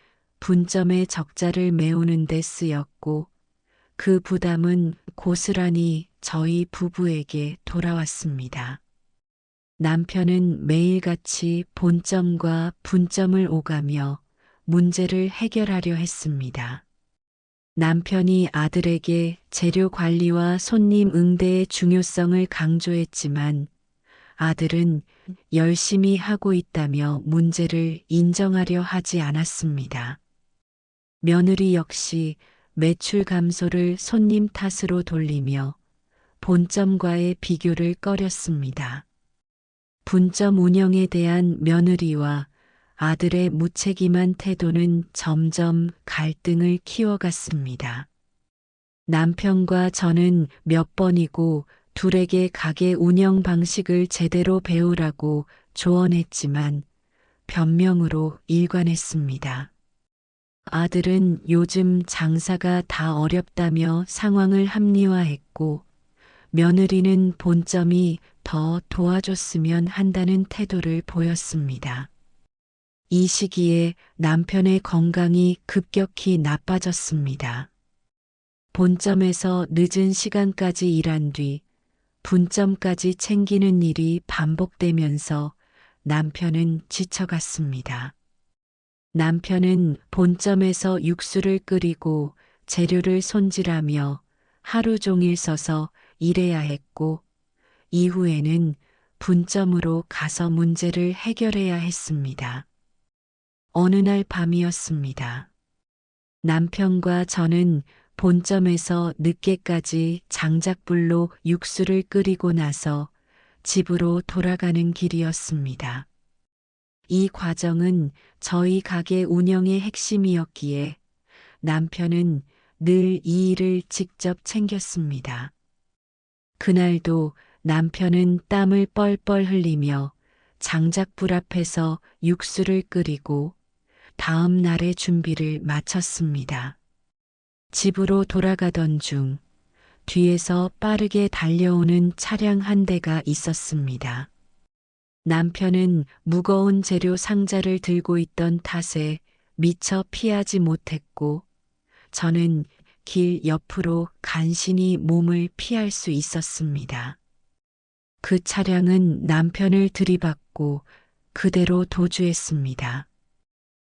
분점의 적자를 메우는 데 쓰였고 그 부담은 고스란히 저희 부부에게 돌아왔습니다. 남편은 매일같이 본점과 분점을 오가며 문제를 해결하려 했습니다. 남편이 아들에게 재료 관리와 손님 응대의 중요성을 강조했지만 아들은 열심히 하고 있다며 문제를 인정하려 하지 않았습니다. 며느리 역시 매출 감소를 손님 탓으로 돌리며 본점과의 비교를 꺼렸습니다. 분점 운영에 대한 며느리와 아들의 무책임한 태도는 점점 갈등을 키워갔습니다. 남편과 저는 몇 번이고 둘에게 가게 운영 방식을 제대로 배우라고 조언했지만 변명으로 일관했습니다. 아들은 요즘 장사가 다 어렵다며 상황을 합리화했고 며느리는 본점이 더 도와줬으면 한다는 태도를 보였습니다. 이 시기에 남편의 건강이 급격히 나빠졌습니다. 본점에서 늦은 시간까지 일한 뒤 분점까지 챙기는 일이 반복되면서 남편은 지쳐갔습니다. 남편은 본점에서 육수를 끓이고 재료를 손질하며 하루 종일 서서 일해야 했고 이후에는 분점으로 가서 문제를 해결해야 했습니다. 어느 날 밤이었습니다. 남편과 저는 본점에서 늦게까지 장작불로 육수를 끓이고 나서 집으로 돌아가는 길이었습니다. 이 과정은 저희 가게 운영의 핵심이었기에 남편은 늘 이 일을 직접 챙겼습니다. 그날도 남편은 땀을 뻘뻘 흘리며 장작불 앞에서 육수를 끓이고 다음 날의 준비를 마쳤습니다. 집으로 돌아가던 중 뒤에서 빠르게 달려오는 차량 한 대가 있었습니다. 남편은 무거운 재료 상자를 들고 있던 탓에 미처 피하지 못했고 저는 길 옆으로 간신히 몸을 피할 수 있었습니다. 그 차량은 남편을 들이받고 그대로 도주했습니다.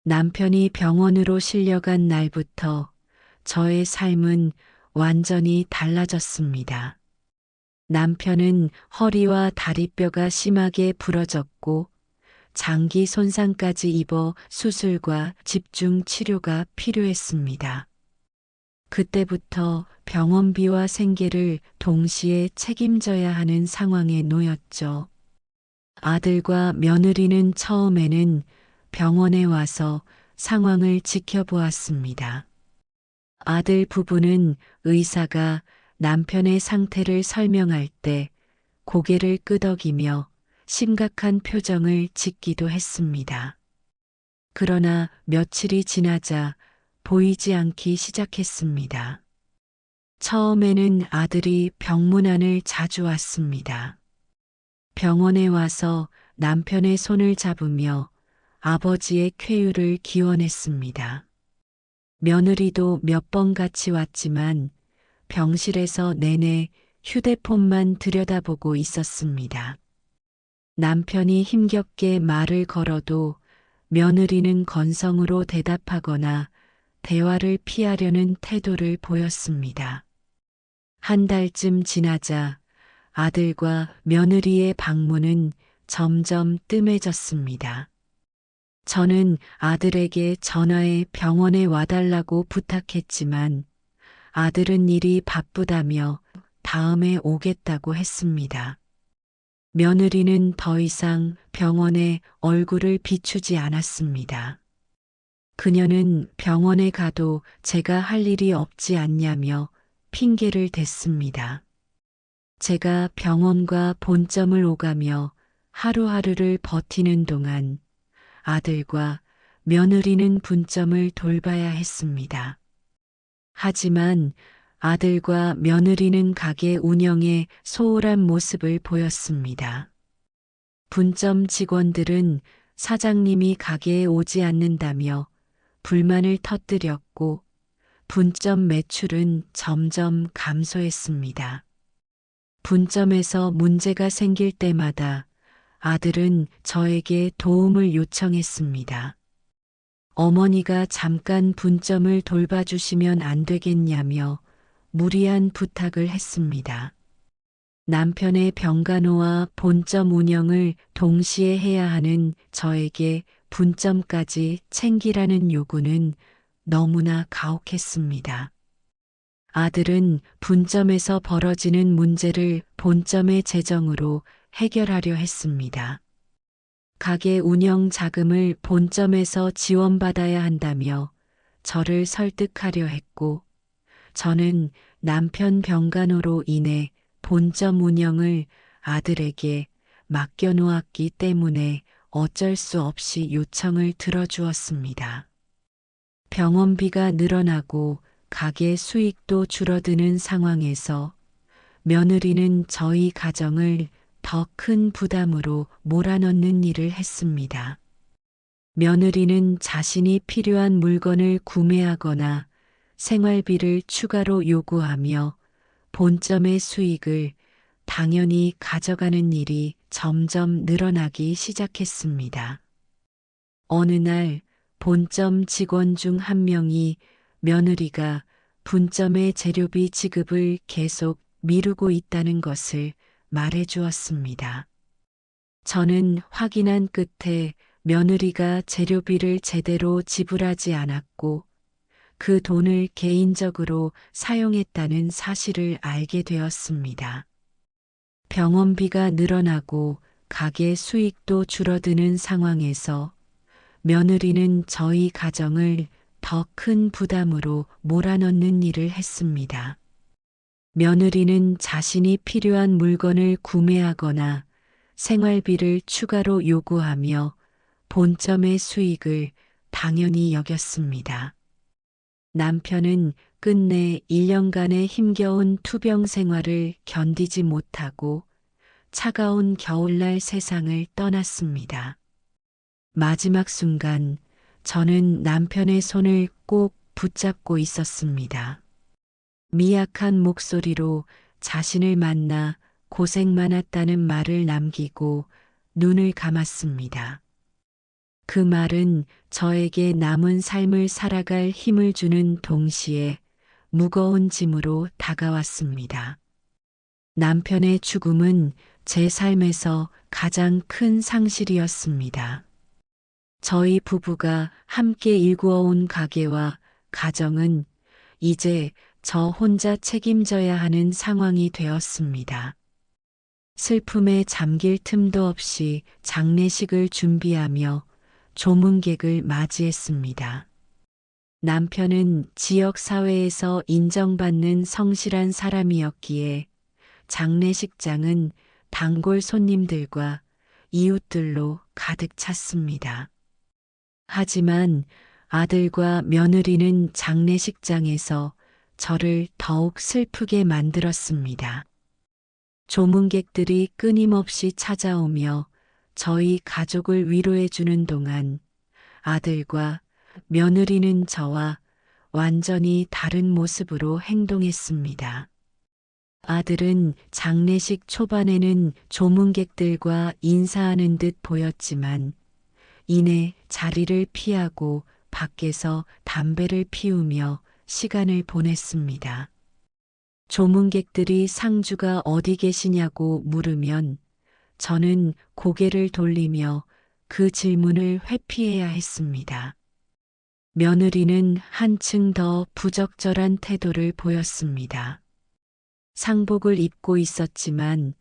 남편이 병원으로 실려간 날부터 저의 삶은 완전히 달라졌습니다. 남편은 허리와 다리뼈가 심하게 부러졌고 장기 손상까지 입어 수술과 집중 치료가 필요했습니다. 그때부터 병원비와 생계를 동시에 책임져야 하는 상황에 놓였죠. 아들과 며느리는 처음에는 병원에 와서 상황을 지켜보았습니다. 아들 부부는 의사가 남편의 상태를 설명할 때 고개를 끄덕이며 심각한 표정을 짓기도 했습니다. 그러나 며칠이 지나자 보이지 않기 시작했습니다. 처음에는 아들이 병문안을 자주 왔습니다. 병원에 와서 남편의 손을 잡으며 아버지의 쾌유를 기원했습니다. 며느리도 몇 번 같이 왔지만 병실에서 내내 휴대폰만 들여다보고 있었습니다. 남편이 힘겹게 말을 걸어도 며느리는 건성으로 대답하거나 대화를 피하려는 태도를 보였습니다. 한 달쯤 지나자 아들과 며느리의 방문은 점점 뜸해졌습니다. 저는 아들에게 전화해 병원에 와달라고 부탁했지만 아들은 일이 바쁘다며 다음에 오겠다고 했습니다. 며느리는 더 이상 병원에 얼굴을 비추지 않았습니다. 그녀는 병원에 가도 제가 할 일이 없지 않냐며 핑계를 댔습니다. 제가 병원과 본점을 오가며 하루하루를 버티는 동안 아들과 며느리는 분점을 돌봐야 했습니다. 하지만 아들과 며느리는 가게 운영에 소홀한 모습을 보였습니다. 분점 직원들은 사장님이 가게에 오지 않는다며 불만을 터뜨렸고 분점 매출은 점점 감소했습니다. 분점에서 문제가 생길 때마다 아들은 저에게 도움을 요청했습니다. 어머니가 잠깐 분점을 돌봐주시면 안 되겠냐며 무리한 부탁을 했습니다. 남편의 병간호와 본점 운영을 동시에 해야 하는 저에게 분점까지 챙기라는 요구는 너무나 가혹했습니다. 아들은 분점에서 벌어지는 문제를 본점의 재정으로 해결하려 했습니다. 가게 운영 자금을 본점에서 지원받아야 한다며 저를 설득하려 했고, 저는 남편 병간호로 인해 본점 운영을 아들에게 맡겨놓았기 때문에 어쩔 수 없이 요청을 들어주었습니다. 병원비가 늘어나고 가게 수익도 줄어드는 상황에서 며느리는 저희 가정을 더 큰 부담으로 몰아넣는 일을 했습니다. 며느리는 자신이 필요한 물건을 구매하거나 생활비를 추가로 요구하며 본점의 수익을 당연히 가져가는 일이 점점 늘어나기 시작했습니다. 어느 날 본점 직원 중 한 명이 며느리가 분점의 재료비 지급을 계속 미루고 있다는 것을 말해 주었습니다. 저는 확인한 끝에 며느리가 재료비를 제대로 지불하지 않았고 그 돈을 개인적으로 사용했다는 사실을 알게 되었습니다. 병원비가 늘어나고 가게 수익도 줄어드는 상황에서 며느리는 저희 가정을 더 큰 부담으로 몰아넣는 일을 했습니다. 며느리는 자신이 필요한 물건을 구매하거나 생활비를 추가로 요구하며 본점의 수익을 당연히 여겼습니다. 남편은 끝내 1년간의 힘겨운 투병 생활을 견디지 못하고 차가운 겨울날 세상을 떠났습니다. 마지막 순간 저는 남편의 손을 꼭 붙잡고 있었습니다. 미약한 목소리로 자신을 만나 고생 많았다는 말을 남기고 눈을 감았습니다. 그 말은 저에게 남은 삶을 살아갈 힘을 주는 동시에 무거운 짐으로 다가왔습니다. 남편의 죽음은 제 삶에서 가장 큰 상실이었습니다. 저희 부부가 함께 일구어온 가게와 가정은 이제 저 혼자 책임져야 하는 상황이 되었습니다. 슬픔에 잠길 틈도 없이 장례식을 준비하며 조문객을 맞이했습니다. 남편은 지역 사회에서 인정받는 성실한 사람이었기에 장례식장은 단골 손님들과 이웃들로 가득 찼습니다. 하지만 아들과 며느리는 장례식장에서 저를 더욱 슬프게 만들었습니다. 조문객들이 끊임없이 찾아오며 저희 가족을 위로해 주는 동안 아들과 며느리는 저와 완전히 다른 모습으로 행동했습니다. 아들은 장례식 초반에는 조문객들과 인사하는 듯 보였지만 이내 자리를 피하고 밖에서 담배를 피우며 시간을 보냈습니다. 조문객들이 상주가 어디 계시냐고 물으면 저는 고개를 돌리며 그 질문을 회피해야 했습니다. 며느리는 한층 더 부적절한 태도를 보였습니다. 상복을 입고 있었지만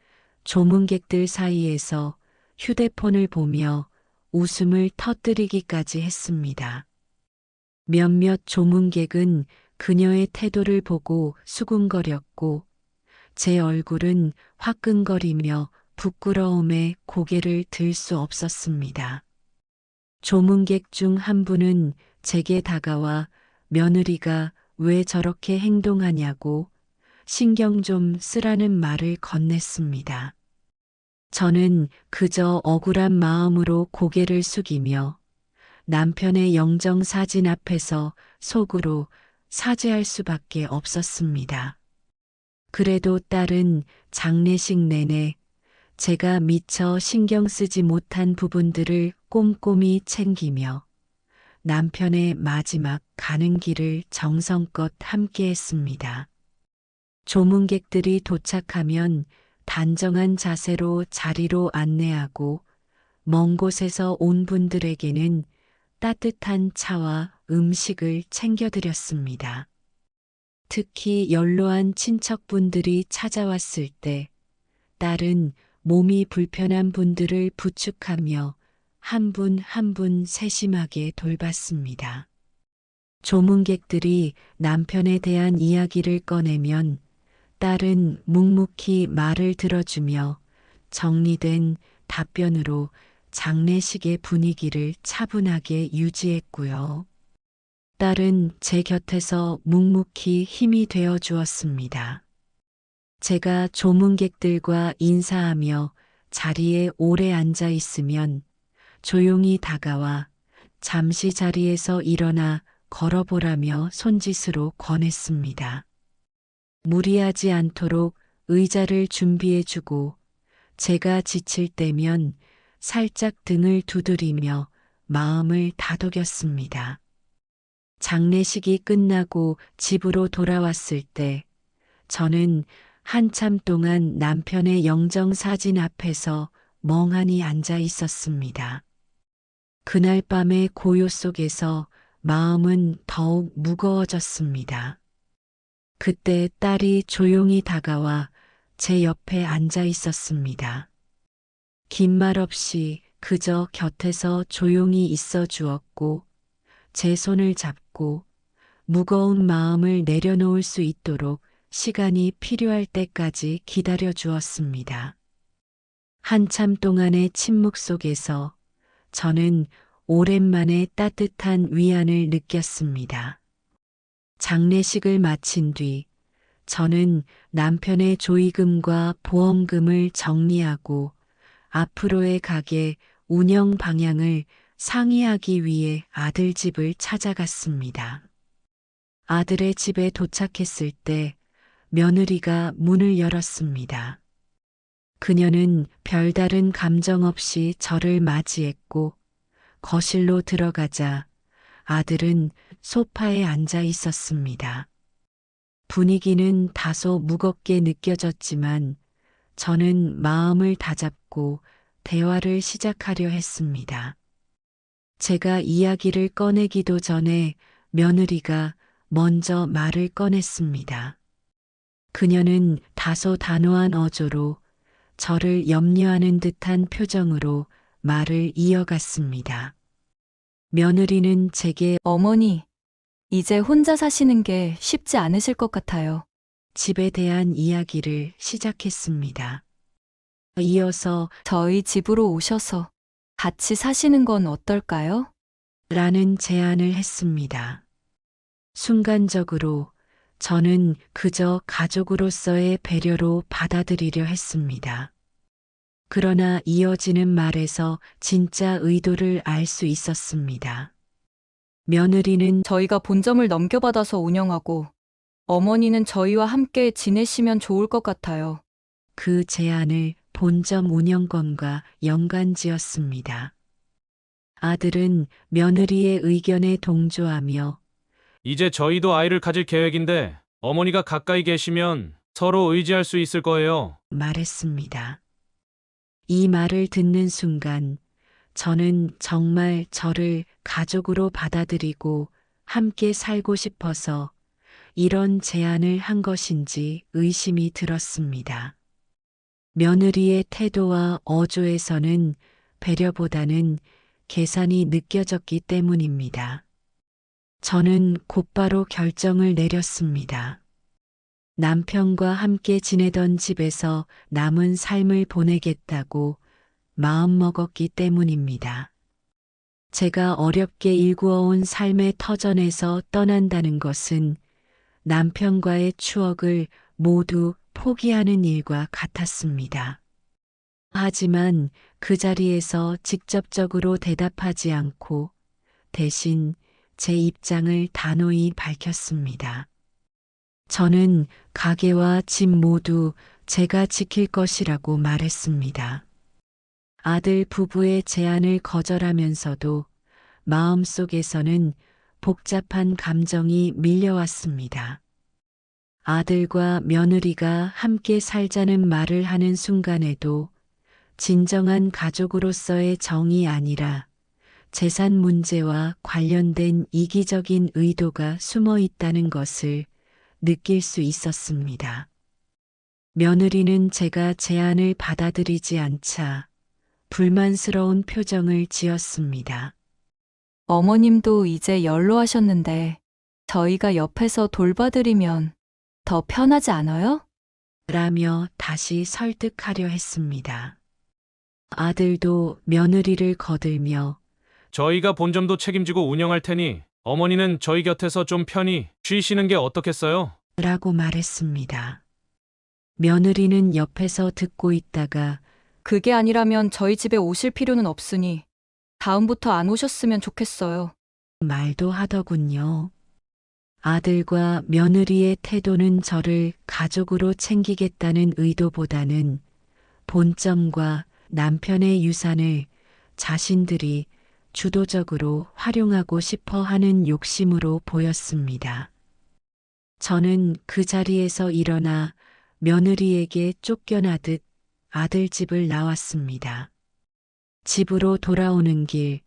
조문객들 사이에서 휴대폰을 보며 웃음을 터뜨리기까지 했습니다. 몇몇 조문객은 그녀의 태도를 보고 수군거렸고 제 얼굴은 화끈거리며 부끄러움에 고개를 들 수 없었습니다. 조문객 중 한 분은 제게 다가와 며느리가 왜 저렇게 행동하냐고 신경 좀 쓰라는 말을 건넸습니다. 저는 그저 억울한 마음으로 고개를 숙이며 남편의 영정 사진 앞에서 속으로 사죄할 수밖에 없었습니다. 그래도 딸은 장례식 내내 제가 미처 신경 쓰지 못한 부분들을 꼼꼼히 챙기며 남편의 마지막 가는 길을 정성껏 함께 했습니다. 조문객들이 도착하면 단정한 자세로 자리로 안내하고 먼 곳에서 온 분들에게는 따뜻한 차와 음식을 챙겨드렸습니다. 특히 연로한 친척분들이 찾아왔을 때 딸은 몸이 불편한 분들을 부축하며 한 분 한 분 세심하게 돌봤습니다. 조문객들이 남편에 대한 이야기를 꺼내면 딸은 묵묵히 말을 들어주며 정리된 답변으로 장례식의 분위기를 차분하게 유지했고요. 딸은 제 곁에서 묵묵히 힘이 되어 주었습니다. 제가 조문객들과 인사하며 자리에 오래 앉아 있으면 조용히 다가와 잠시 자리에서 일어나 걸어보라며 손짓으로 권했습니다. 무리하지 않도록 의자를 준비해주고 제가 지칠 때면 살짝 등을 두드리며 마음을 다독였습니다. 장례식이 끝나고 집으로 돌아왔을 때 저는 한참 동안 남편의 영정 사진 앞에서 멍하니 앉아 있었습니다. 그날 밤의 고요 속에서 마음은 더욱 무거워졌습니다. 그때 딸이 조용히 다가와 제 옆에 앉아 있었습니다. 긴 말 없이 그저 곁에서 조용히 있어 주었고 제 손을 잡고 무거운 마음을 내려놓을 수 있도록 시간이 필요할 때까지 기다려 주었습니다. 한참 동안의 침묵 속에서 저는 오랜만에 따뜻한 위안을 느꼈습니다. 장례식을 마친 뒤 저는 남편의 조의금과 보험금을 정리하고 앞으로의 가게 운영 방향을 상의하기 위해 아들 집을 찾아갔습니다. 아들의 집에 도착했을 때 며느리가 문을 열었습니다. 그녀는 별다른 감정 없이 저를 맞이했고 거실로 들어가자 아들은 소파에 앉아 있었습니다. 분위기는 다소 무겁게 느껴졌지만 저는 마음을 다잡고 대화를 시작하려 했습니다. 제가 이야기를 꺼내기도 전에 며느리가 먼저 말을 꺼냈습니다. 그녀는 다소 단호한 어조로 저를 염려하는 듯한 표정으로 말을 이어갔습니다. 며느리는 제게 어머니, 이제 혼자 사시는 게 쉽지 않으실 것 같아요. 집에 대한 이야기를 시작했습니다. 이어서 저희 집으로 오셔서 같이 사시는 건 어떨까요? 라는 제안을 했습니다. 순간적으로 저는 그저 가족으로서의 배려로 받아들이려 했습니다. 그러나 이어지는 말에서 진짜 의도를 알 수 있었습니다. 며느리는 저희가 본점을 넘겨받아서 운영하고 어머니는 저희와 함께 지내시면 좋을 것 같아요. 그 제안을 본점 운영권과 연관지었습니다. 아들은 며느리의 의견에 동조하며 이제 저희도 아이를 가질 계획인데 어머니가 가까이 계시면 서로 의지할 수 있을 거예요. 말했습니다. 이 말을 듣는 순간 저는 정말 저를 가족으로 받아들이고 함께 살고 싶어서 이런 제안을 한 것인지 의심이 들었습니다. 며느리의 태도와 어조에서는 배려보다는 계산이 느껴졌기 때문입니다. 저는 곧바로 결정을 내렸습니다. 남편과 함께 지내던 집에서 남은 삶을 보내겠다고 마음먹었기 때문입니다. 제가 어렵게 일구어온 삶의 터전에서 떠난다는 것은 남편과의 추억을 모두 포기하는 일과 같았습니다. 하지만 그 자리에서 직접적으로 대답하지 않고 대신 제 입장을 단호히 밝혔습니다. 저는 가게와 집 모두 제가 지킬 것이라고 말했습니다. 아들 부부의 제안을 거절하면서도 마음속에서는 복잡한 감정이 밀려왔습니다. 아들과 며느리가 함께 살자는 말을 하는 순간에도 진정한 가족으로서의 정이 아니라 재산 문제와 관련된 이기적인 의도가 숨어 있다는 것을 느낄 수 있었습니다. 며느리는 제가 제안을 받아들이지 않자 불만스러운 표정을 지었습니다. 어머님도 이제 연로하셨는데 저희가 옆에서 돌봐드리면 더 편하지 않아요? 라며 다시 설득하려 했습니다. 아들도 며느리를 거들며 저희가 본점도 책임지고 운영할 테니 어머니는 저희 곁에서 좀 편히 쉬시는 게 어떻겠어요? 라고 말했습니다. 며느리는 옆에서 듣고 있다가 그게 아니라면 저희 집에 오실 필요는 없으니 다음부터 안 오셨으면 좋겠어요. 말도 하더군요. 아들과 며느리의 태도는 저를 가족으로 챙기겠다는 의도보다는 본점과 남편의 유산을 자신들이 주도적으로 활용하고 싶어 하는 욕심으로 보였습니다. 저는 그 자리에서 일어나 며느리에게 쫓겨나듯 아들 집을 나왔습니다. 집으로 돌아오는 길,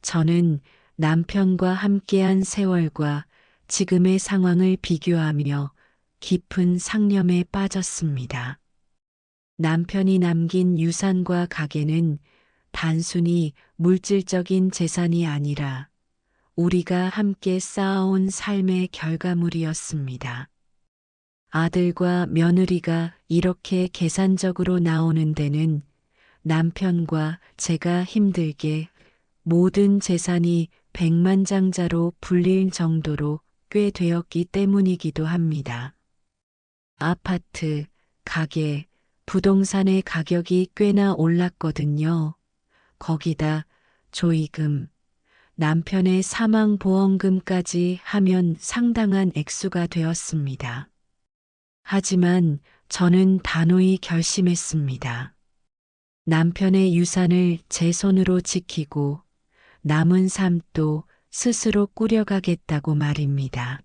저는 남편과 함께한 세월과 지금의 상황을 비교하며 깊은 상념에 빠졌습니다. 남편이 남긴 유산과 가게는 단순히 물질적인 재산이 아니라 우리가 함께 쌓아온 삶의 결과물이었습니다. 아들과 며느리가 이렇게 계산적으로 나오는 데는 남편과 제가 힘들게 모든 재산이 백만장자로 불릴 정도로 꽤 되었기 때문이기도 합니다. 아파트, 가게, 부동산의 가격이 꽤나 올랐거든요. 거기다 조의금, 남편의 사망보험금까지 하면 상당한 액수가 되었습니다. 하지만 저는 단호히 결심했습니다. 남편의 유산을 제 손으로 지키고 남은 삶도 스스로 꾸려가겠다고 말입니다.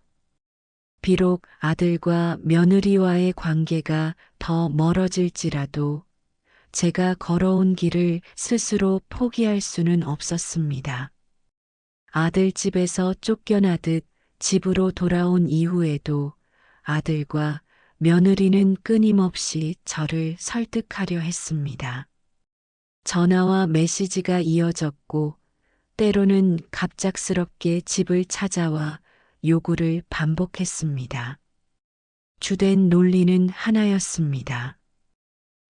비록 아들과 며느리와의 관계가 더 멀어질지라도 제가 걸어온 길을 스스로 포기할 수는 없었습니다. 아들 집에서 쫓겨나듯 집으로 돌아온 이후에도 아들과 며느리는 끊임없이 저를 설득하려 했습니다. 전화와 메시지가 이어졌고 때로는 갑작스럽게 집을 찾아와 요구를 반복했습니다. 주된 논리는 하나였습니다.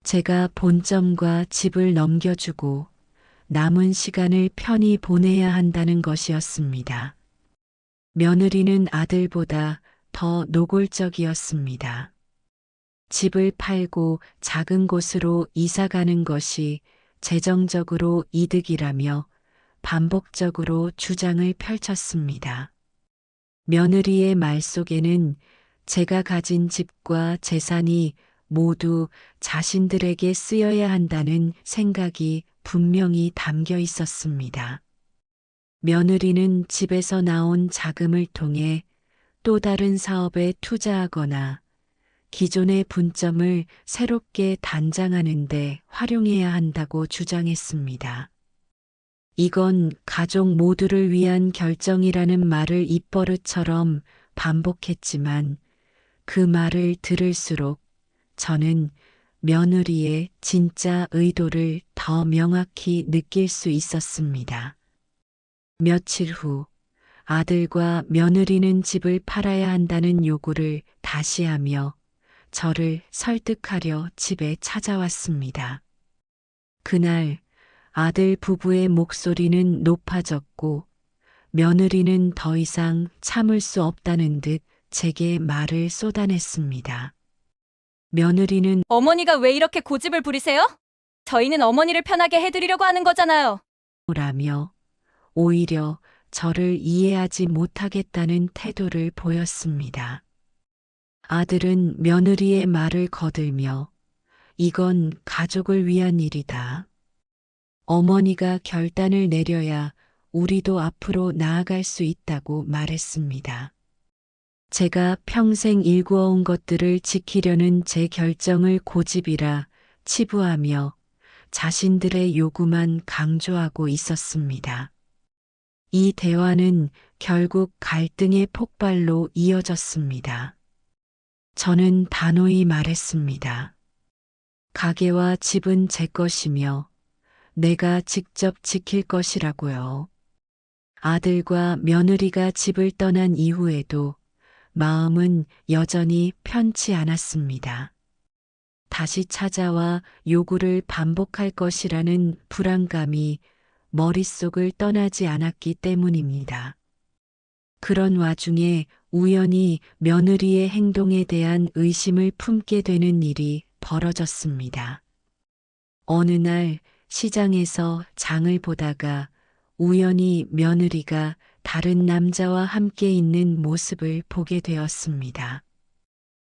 제가 본점과 집을 넘겨주고 남은 시간을 편히 보내야 한다는 것이었습니다. 며느리는 아들보다 더 노골적이었습니다. 집을 팔고 작은 곳으로 이사 가는 것이 재정적으로 이득이라며 반복적으로 주장을 펼쳤습니다. 며느리의 말 속에는 제가 가진 집과 재산이 모두 자신들에게 쓰여야 한다는 생각이 분명히 담겨 있었습니다. 며느리는 집에서 나온 자금을 통해 또 다른 사업에 투자하거나 기존의 분점을 새롭게 단장하는 데 활용해야 한다고 주장했습니다. 이건 가족 모두를 위한 결정이라는 말을 입버릇처럼 반복했지만 그 말을 들을수록 저는 며느리의 진짜 의도를 더 명확히 느낄 수 있었습니다. 며칠 후 아들과 며느리는 집을 팔아야 한다는 요구를 다시 하며 저를 설득하려 집에 찾아왔습니다. 그날 아들 부부의 목소리는 높아졌고 며느리는 더 이상 참을 수 없다는 듯 제게 말을 쏟아냈습니다. 며느리는 어머니가 왜 이렇게 고집을 부리세요? 저희는 어머니를 편하게 해드리려고 하는 거잖아요. 라며 오히려 저를 이해하지 못하겠다는 태도를 보였습니다. 아들은 며느리의 말을 거들며 이건 가족을 위한 일이다. 어머니가 결단을 내려야 우리도 앞으로 나아갈 수 있다고 말했습니다. 제가 평생 일구어온 것들을 지키려는 제 결정을 고집이라 치부하며 자신들의 요구만 강조하고 있었습니다. 이 대화는 결국 갈등의 폭발로 이어졌습니다. 저는 단호히 말했습니다. 가게와 집은 제 것이며 내가 직접 지킬 것이라고요. 아들과 며느리가 집을 떠난 이후에도 마음은 여전히 편치 않았습니다. 다시 찾아와 요구를 반복할 것이라는 불안감이 머릿속을 떠나지 않았기 때문입니다. 그런 와중에 우연히 며느리의 행동에 대한 의심을 품게 되는 일이 벌어졌습니다. 어느 날 시장에서 장을 보다가 우연히 며느리가 다른 남자와 함께 있는 모습을 보게 되었습니다.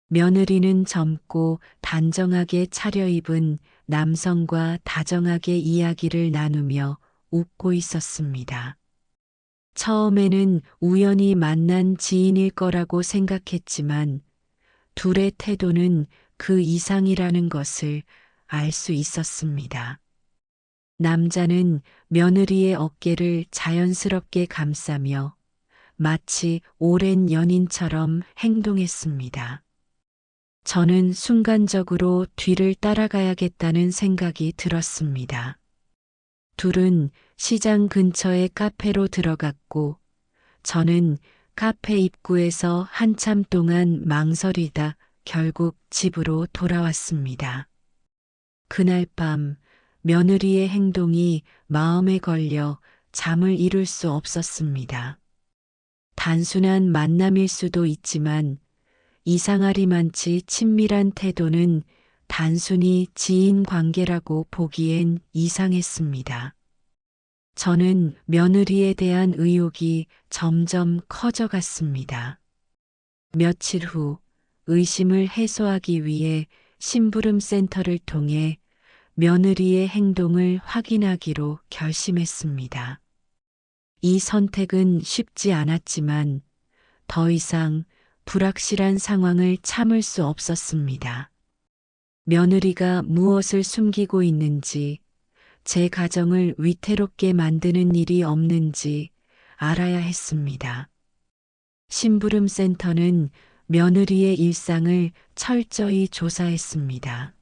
며느리는 젊고 단정하게 차려입은 남성과 다정하게 이야기를 나누며 웃고 있었습니다. 처음에는 우연히 만난 지인일 거라고 생각했지만 둘의 태도는 그 이상이라는 것을 알 수 있었습니다. 남자는 며느리의 어깨를 자연스럽게 감싸며 마치 오랜 연인처럼 행동했습니다. 저는 순간적으로 뒤를 따라가야겠다는 생각이 들었습니다. 둘은 시장 근처의 카페로 들어갔고 저는 카페 입구에서 한참 동안 망설이다 결국 집으로 돌아왔습니다. 그날 밤 며느리의 행동이 마음에 걸려 잠을 이룰 수 없었습니다. 단순한 만남일 수도 있지만 이상하리만치 친밀한 태도는 단순히 지인 관계라고 보기엔 이상했습니다. 저는 며느리에 대한 의혹이 점점 커져갔습니다. 며칠 후 의심을 해소하기 위해 심부름 센터를 통해 며느리의 행동을 확인하기로 결심했습니다. 이 선택은 쉽지 않았지만 더 이상 불확실한 상황을 참을 수 없었습니다. 며느리가 무엇을 숨기고 있는지, 제 가정을 위태롭게 만드는 일이 없는지 알아야 했습니다. 심부름센터는 며느리의 일상을 철저히 조사했습니다.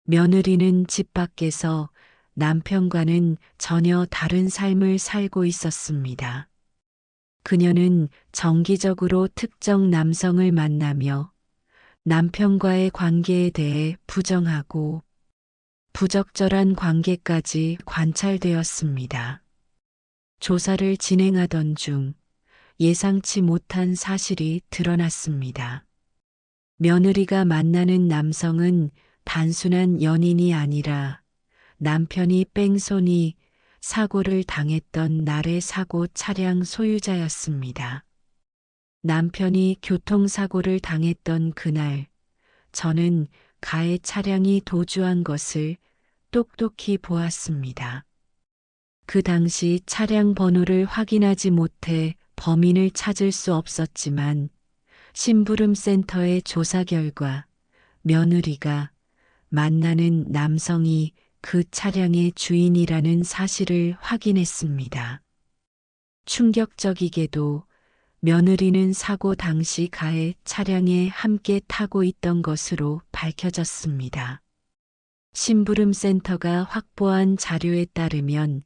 며느리는 집 밖에서 남편과는 전혀 다른 삶을 살고 있었습니다. 그녀는 정기적으로 특정 남성을 만나며 남편과의 관계에 대해 부정하고 부적절한 관계까지 관찰되었습니다. 조사를 진행하던 중 예상치 못한 사실이 드러났습니다. 며느리가 만나는 남성은 단순한 연인이 아니라 남편이 뺑소니 사고를 당했던 날의 사고 차량 소유자였습니다. 남편이 교통사고를 당했던 그날, 저는 가해 차량이 도주한 것을 똑똑히 보았습니다. 그 당시 차량 번호를 확인하지 못해 범인을 찾을 수 없었지만 심부름센터의 조사 결과 며느리가 만나는 남성이 그 차량의 주인이라는 사실을 확인했습니다. 충격적이게도 며느리는 사고 당시 가해 차량에 함께 타고 있던 것으로 밝혀졌습니다. 심부름센터가 확보한 자료에 따르면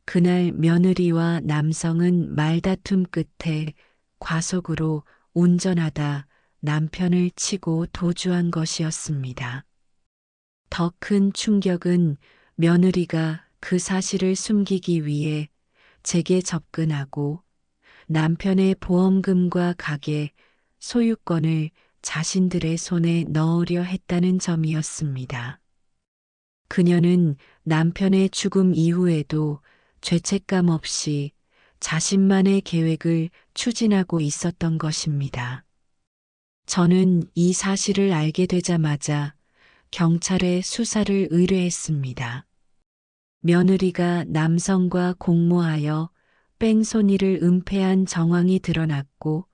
그날 며느리와 남성은 말다툼 끝에 과속으로 운전하다 남편을 치고 도주한 것이었습니다. 더 큰 충격은 며느리가 그 사실을 숨기기 위해 제게 접근하고 남편의 보험금과 가게, 소유권을 자신들의 손에 넣으려 했다는 점이었습니다. 그녀는 남편의 죽음 이후에도 죄책감 없이 자신만의 계획을 추진하고 있었던 것입니다. 저는 이 사실을 알게 되자마자 경찰에 수사를 의뢰했습니다. 며느리가 남성과 공모하여 뺑소니를 은폐한 정황이 드러났고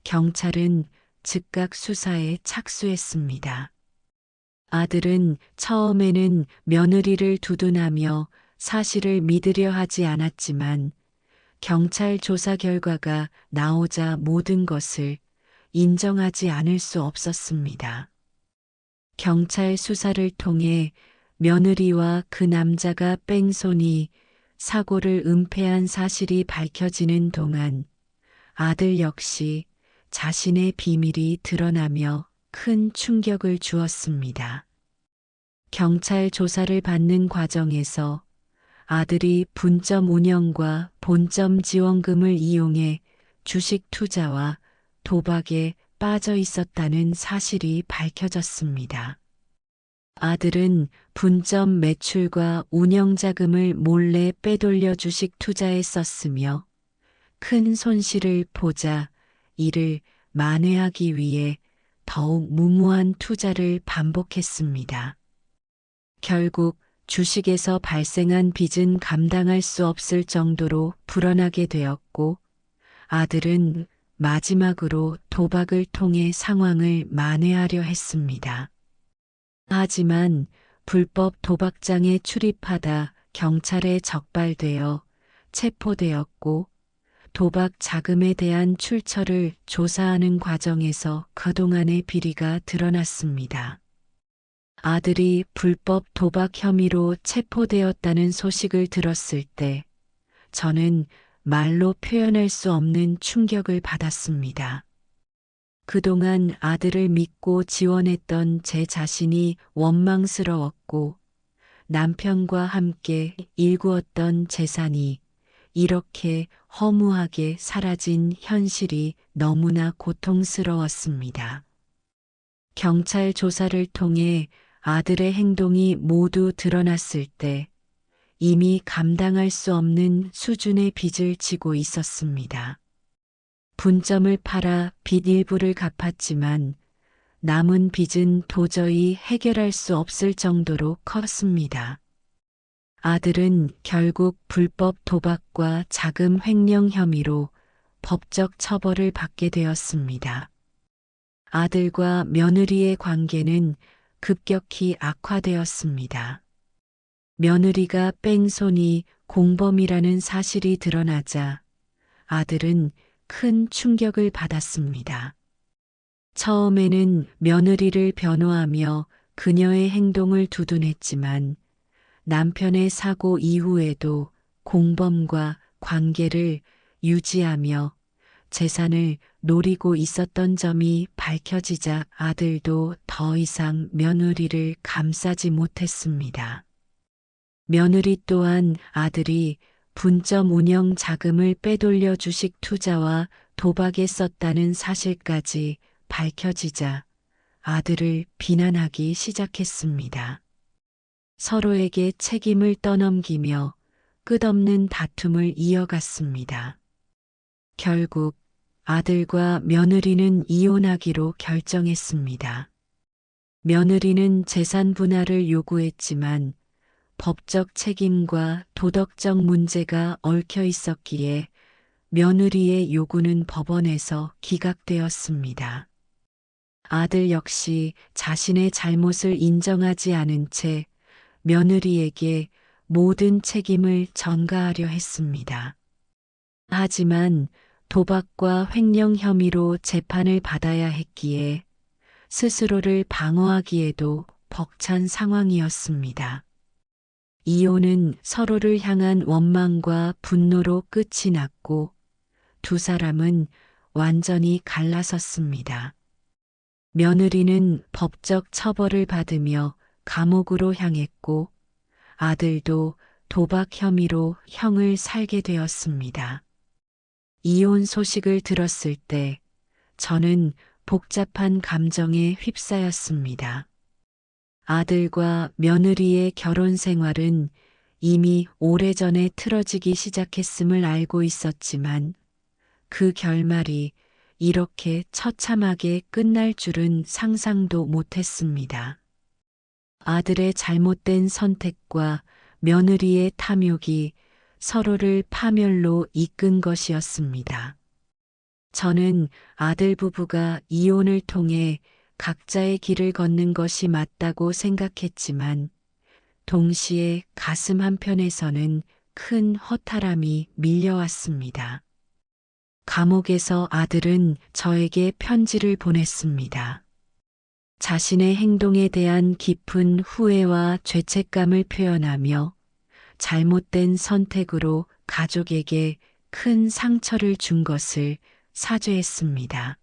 경찰은 즉각 수사에 착수했습니다. 아들은 처음에는 며느리를 두둔하며 사실을 믿으려 하지 않았지만 경찰 조사 결과가 나오자 모든 것을 인정하지 않을 수 없었습니다. 경찰 수사를 통해 며느리와 그 남자가 뺑소니, 사고를 은폐한 사실이 밝혀지는 동안 아들 역시 자신의 비밀이 드러나며 큰 충격을 주었습니다. 경찰 조사를 받는 과정에서 아들이 분점 운영과 본점 지원금을 이용해 주식 투자와 도박에 빠져 있었다는 사실이 밝혀졌습니다. 아들은 분점 매출과 운영 자금을 몰래 빼돌려 주식 투자에 썼으며 큰 손실을 보자 이를 만회하기 위해 더욱 무모한 투자를 반복했습니다. 결국 주식에서 발생한 빚은 감당할 수 없을 정도로 불어나게 되었고 아들은 마지막으로 도박을 통해 상황을 만회하려 했습니다. 하지만 불법 도박장에 출입하다 경찰에 적발되어 체포되었고 도박 자금에 대한 출처를 조사하는 과정에서 그동안의 비리가 드러났습니다. 아들이 불법 도박 혐의로 체포되었다는 소식을 들었을 때 저는 말로 표현할 수 없는 충격을 받았습니다. 그동안 아들을 믿고 지원했던 제 자신이 원망스러웠고 남편과 함께 일구었던 재산이 이렇게 허무하게 사라진 현실이 너무나 고통스러웠습니다. 경찰 조사를 통해 아들의 행동이 모두 드러났을 때 이미 감당할 수 없는 수준의 빚을 지고 있었습니다. 분점을 팔아 빚 일부를 갚았지만 남은 빚은 도저히 해결할 수 없을 정도로 컸습니다. 아들은 결국 불법 도박과 자금 횡령 혐의로 법적 처벌을 받게 되었습니다. 아들과 며느리의 관계는 급격히 악화되었습니다. 며느리가 뺑소니 공범이라는 사실이 드러나자 아들은 큰 충격을 받았습니다. 처음에는 며느리를 변호하며 그녀의 행동을 두둔했지만 남편의 사고 이후에도 공범과 관계를 유지하며 재산을 노리고 있었던 점이 밝혀지자 아들도 더 이상 며느리를 감싸지 못했습니다. 며느리 또한 아들이 분점 운영 자금을 빼돌려 주식 투자와 도박에 썼다는 사실까지 밝혀지자 아들을 비난하기 시작했습니다. 서로에게 책임을 떠넘기며 끝없는 다툼을 이어갔습니다. 결국 아들과 며느리는 이혼하기로 결정했습니다. 며느리는 재산 분할을 요구했지만 법적 책임과 도덕적 문제가 얽혀 있었기에 며느리의 요구는 법원에서 기각되었습니다. 아들 역시 자신의 잘못을 인정하지 않은 채 며느리에게 모든 책임을 전가하려 했습니다. 하지만 도박과 횡령 혐의로 재판을 받아야 했기에 스스로를 방어하기에도 벅찬 상황이었습니다. 이혼은 서로를 향한 원망과 분노로 끝이 났고 두 사람은 완전히 갈라섰습니다. 며느리는 법적 처벌을 받으며 감옥으로 향했고 아들도 도박 혐의로 형을 살게 되었습니다. 이혼 소식을 들었을 때 저는 복잡한 감정에 휩싸였습니다. 아들과 며느리의 결혼 생활은 이미 오래전에 틀어지기 시작했음을 알고 있었지만 그 결말이 이렇게 처참하게 끝날 줄은 상상도 못했습니다. 아들의 잘못된 선택과 며느리의 탐욕이 서로를 파멸로 이끈 것이었습니다. 저는 아들 부부가 이혼을 통해 각자의 길을 걷는 것이 맞다고 생각했지만 동시에 가슴 한편에서는 큰 허탈함이 밀려왔습니다. 감옥에서 아들은 저에게 편지를 보냈습니다. 자신의 행동에 대한 깊은 후회와 죄책감을 표현하며 잘못된 선택으로 가족에게 큰 상처를 준 것을 사죄했습니다.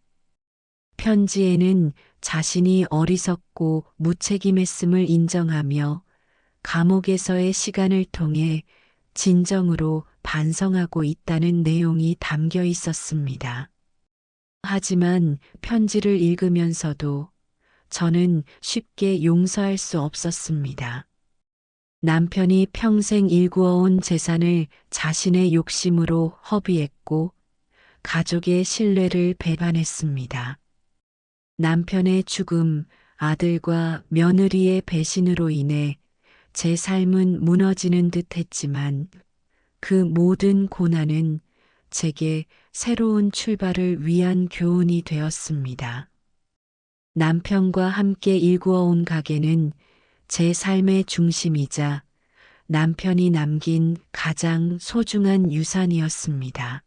편지에는 자신이 어리석고 무책임했음을 인정하며 감옥에서의 시간을 통해 진정으로 반성하고 있다는 내용이 담겨 있었습니다. 하지만 편지를 읽으면서도 저는 쉽게 용서할 수 없었습니다. 남편이 평생 일구어온 재산을 자신의 욕심으로 허비했고 가족의 신뢰를 배반했습니다. 남편의 죽음, 아들과 며느리의 배신으로 인해 제 삶은 무너지는 듯 했지만 그 모든 고난은 제게 새로운 출발을 위한 교훈이 되었습니다. 남편과 함께 일구어온 가게는 제 삶의 중심이자 남편이 남긴 가장 소중한 유산이었습니다.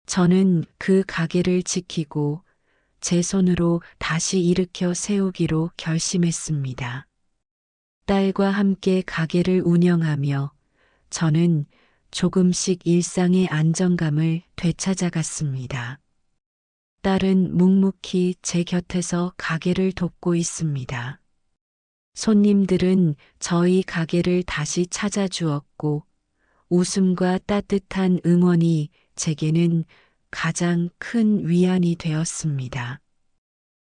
저는 그 가게를 지키고 제 손으로 다시 일으켜 세우기로 결심했습니다. 딸과 함께 가게를 운영하며 저는 조금씩 일상의 안정감을 되찾아갔습니다. 딸은 묵묵히 제 곁에서 가게를 돕고 있습니다. 손님들은 저희 가게를 다시 찾아주었고 웃음과 따뜻한 응원이 제게는 가장 큰 위안이 되었습니다.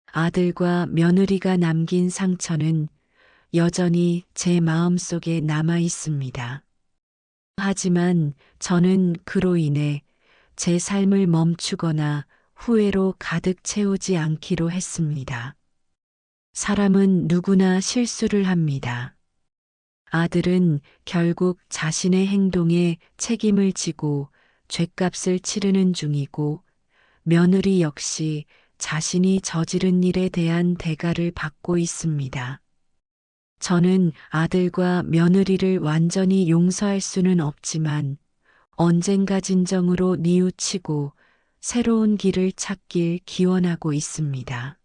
아들과 며느리가 남긴 상처는 여전히 제 마음속에 남아 있습니다. 하지만 저는 그로 인해 제 삶을 멈추거나 후회로 가득 채우지 않기로 했습니다. 사람은 누구나 실수를 합니다. 아들은 결국 자신의 행동에 책임을 지고 죗값을 치르는 중이고 며느리 역시 자신이 저지른 일에 대한 대가를 받고 있습니다. 저는 아들과 며느리를 완전히 용서할 수는 없지만 언젠가 진정으로 뉘우치고 새로운 길을 찾길 기원하고 있습니다.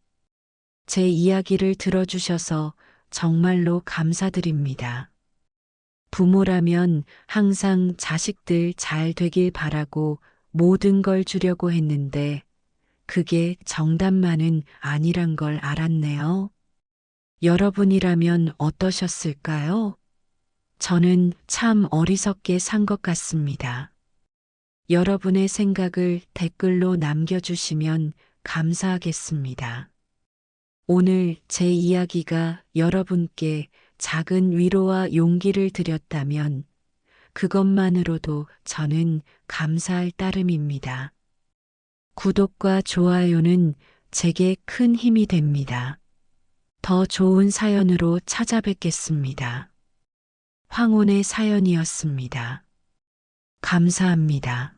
제 이야기를 들어주셔서 정말로 감사드립니다. 부모라면 항상 자식들 잘 되길 바라고 모든 걸 주려고 했는데 그게 정답만은 아니란 걸 알았네요. 여러분이라면 어떠셨을까요? 저는 참 어리석게 산 것 같습니다. 여러분의 생각을 댓글로 남겨주시면 감사하겠습니다. 오늘 제 이야기가 여러분께 작은 위로와 용기를 드렸다면 그것만으로도 저는 감사할 따름입니다. 구독과 좋아요는 제게 큰 힘이 됩니다. 더 좋은 사연으로 찾아뵙겠습니다. 황혼의 사연이었습니다. 감사합니다.